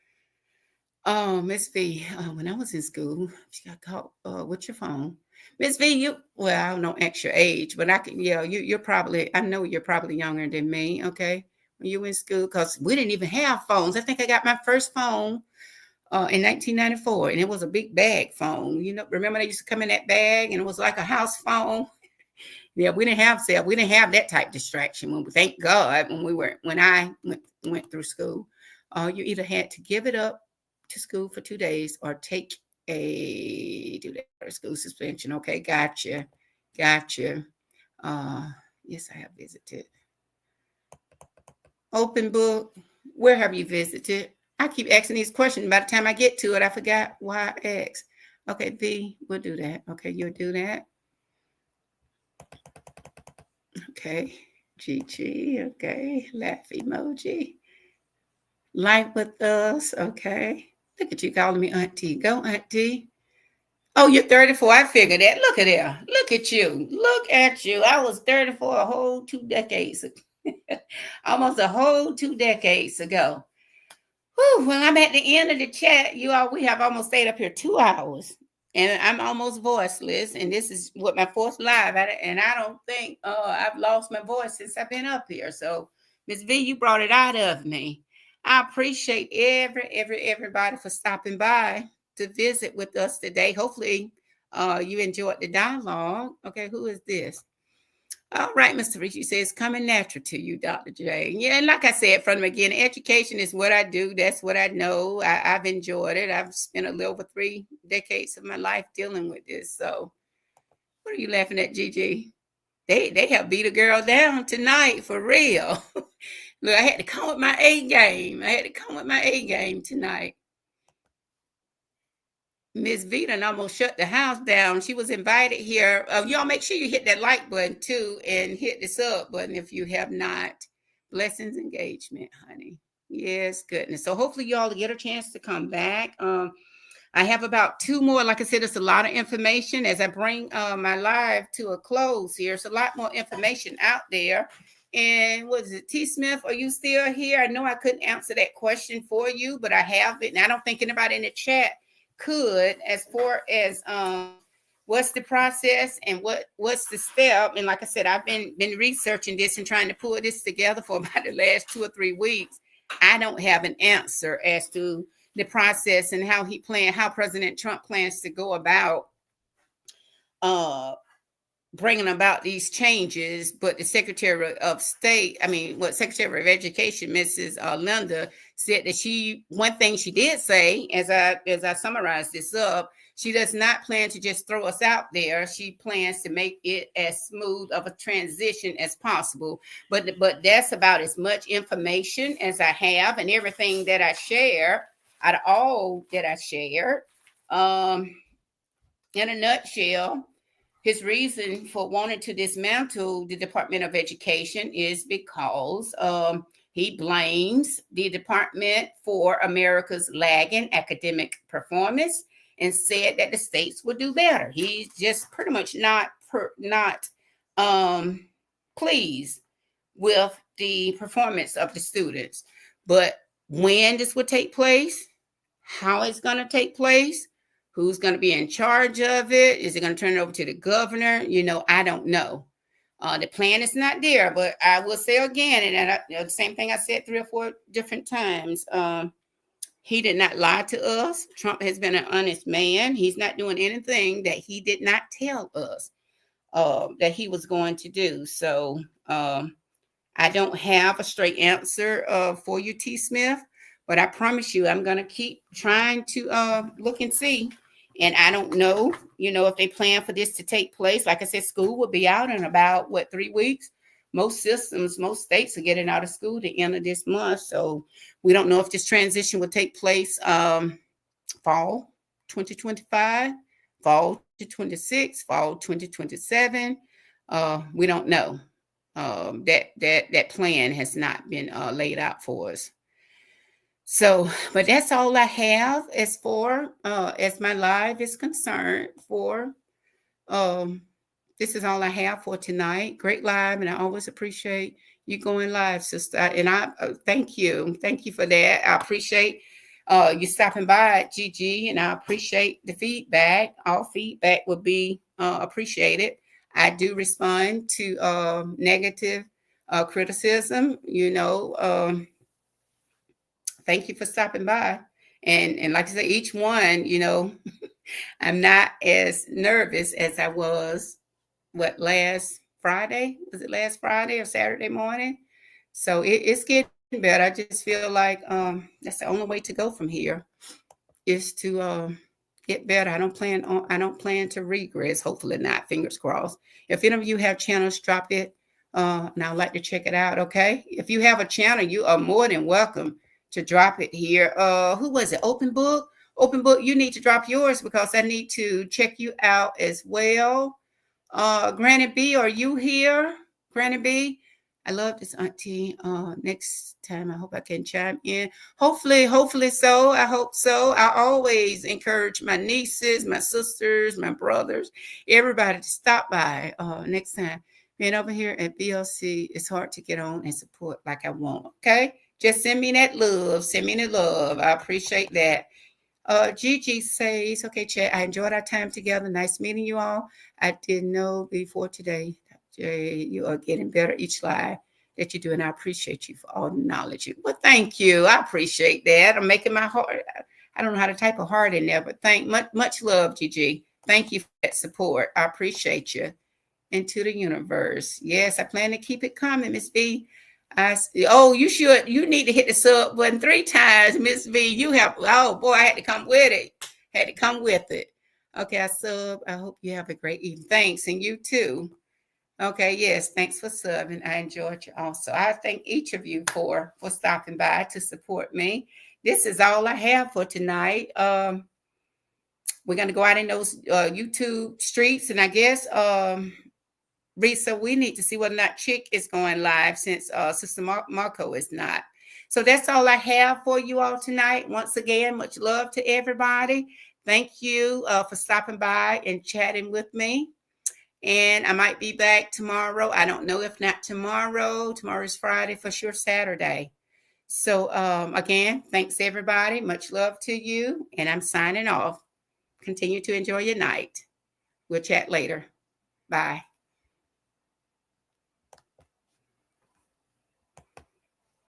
Oh, Miss V, when I was in school, she got caught with your phone. Miss V, I don't ask your age, but I can, yeah, you're probably, I know you're probably younger than me, okay? When you were in school, because we didn't even have phones. I think I got my first phone in 1994, and it was a big bag phone. Remember they used to come in that bag, and it was like a house phone. Yeah, we didn't have cell. We didn't have that type of distraction. Thank God, when I went through school, you either had to give it up to school for 2 days or take a do that school suspension. Okay, gotcha. Uh, yes, I have visited. Open book. Where have you visited? I keep asking these questions. By the time I get to it, I forgot why I asked. Okay, V, we'll do that. Okay, you'll do that. Okay. GG. Okay. Laugh emoji. Life with us. Okay. Look at you calling me auntie. Go, auntie. Oh, you're 34. I figured that. Look at there. Look at you. Look at you. I was 34 a whole 2 decades almost a whole 2 decades ago. Whew, well, I'm at the end of the chat. You all, we have almost stayed up here 2 hours. And I'm almost voiceless. And this is what my fourth live. And I don't think I've lost my voice since I've been up here. So, Miss V, you brought it out of me. I appreciate everybody for stopping by to visit with us today. Hopefully, you enjoyed the dialogue. Okay, who is this? All right, Mr. Rich, you say it's coming natural to you, Dr. J. Yeah, and like I said from the beginning, education is what I do. That's what I know. I've enjoyed it. I've spent a little over 3 decades of my life dealing with this. So, what are you laughing at, Gigi? They have beat a girl down tonight for real. Look, I had to come with my A game tonight. Miss Vita almost shut the house down. She was invited here. Y'all make sure you hit that like button too and hit the sub button if you have not. Blessings engagement, honey. Yes, goodness. So hopefully y'all get a chance to come back. I have about 2 more. Like I said, it's a lot of information as I bring my live to a close here. It's a lot more information out there. And what is it, T. Smith? Are you still here? I know I couldn't answer that question for you, but I have it. And I don't think anybody in the chat could, as far as what's the process and what's the step. And like I said, I've been researching this and trying to pull this together for about the last 2 or 3 weeks. I don't have an answer as to the process and how President Trump plans to go about bringing about these changes. But the Secretary of Secretary of Education, Mrs. Linda, said that one thing she did say, as I summarize this up, she does not plan to just throw us out there. She plans to make it as smooth of a transition as possible. But that's about as much information as I have, and everything that I share, out of all that I shared, in a nutshell, his reason for wanting to dismantle the Department of Education is because he blames the department for America's lagging academic performance and said that the states would do better. He's just pretty much not pleased with the performance of the students. But when this would take place, how it's going to take place, Who's going to be in charge of it? Is it going to turn it over to the governor? I don't know. The plan is not there, but I will say again, and the same thing I said 3 or 4 different times. He did not lie to us. Trump has been an honest man. He's not doing anything that he did not tell us that he was going to do. So I don't have a straight answer for you, T. Smith, but I promise you I'm going to keep trying to look and see. And I don't know, if they plan for this to take place. Like I said, school will be out in about, 3 weeks? Most systems, most states are getting out of school the end of this month. So we don't know if this transition will take place fall 2025, fall 2026, fall 2027. We don't know. That plan has not been laid out for us. So, but that's all I have as my live is concerned for. Um, this is all I have for tonight. Great live, and I always appreciate you going live, sister. And I thank you for that. I appreciate you stopping by at GG, and I appreciate the feedback. All feedback would be appreciated. I do respond to negative criticism. Thank you for stopping by. And like I said, each one, I'm not as nervous as I was, last Friday? Was it last Friday or Saturday morning? So it's getting better. I just feel like that's the only way to go from here is to get better. I don't plan to regress. Hopefully not. Fingers crossed. If any of you have channels, drop it. And I'd like to check it out. Okay. If you have a channel, you are more than welcome to drop it here. Who was it? Open Book. Open Book. You need to drop yours because I need to check you out as well. Granny B, are you here? Granny B, I love this auntie. Next time, I hope I can chime in. Hopefully so. I hope so. I always encourage my nieces, my sisters, my brothers, everybody to stop by next time. Being over here at BLC, it's hard to get on and support like I want. Okay, just send me that love. Send me the love. I appreciate that. Gigi says, okay, Chad, I enjoyed our time together. Nice meeting you all. I didn't know before today. You are getting better each live that you do, and I appreciate you for all the knowledge. Well, thank you. I appreciate that. I'm making my heart. I don't know how to type a heart in there, but much love, Gigi. Thank you for that support. I appreciate you. Into the universe. Yes, I plan to keep it coming, Miss B. You should. You need to hit the sub button 3 times, Miss V. You have. Oh boy, I had to come with it. Had to come with it. Okay, I sub. I hope you have a great evening. Thanks, and you too. Okay, yes, thanks for subbing. I enjoyed you also. I thank each of you for stopping by to support me. This is all I have for tonight. We're gonna go out in those YouTube streets, and I guess Risa, we need to see whether or not Chick is going live since Sister Marco is not. So that's all I have for you all tonight. Once again, much love to everybody. Thank you for stopping by and chatting with me. And I might be back tomorrow. I don't know if not tomorrow. Tomorrow's Friday, for sure Saturday. So again, thanks everybody. Much love to you. And I'm signing off. Continue to enjoy your night. We'll chat later. Bye.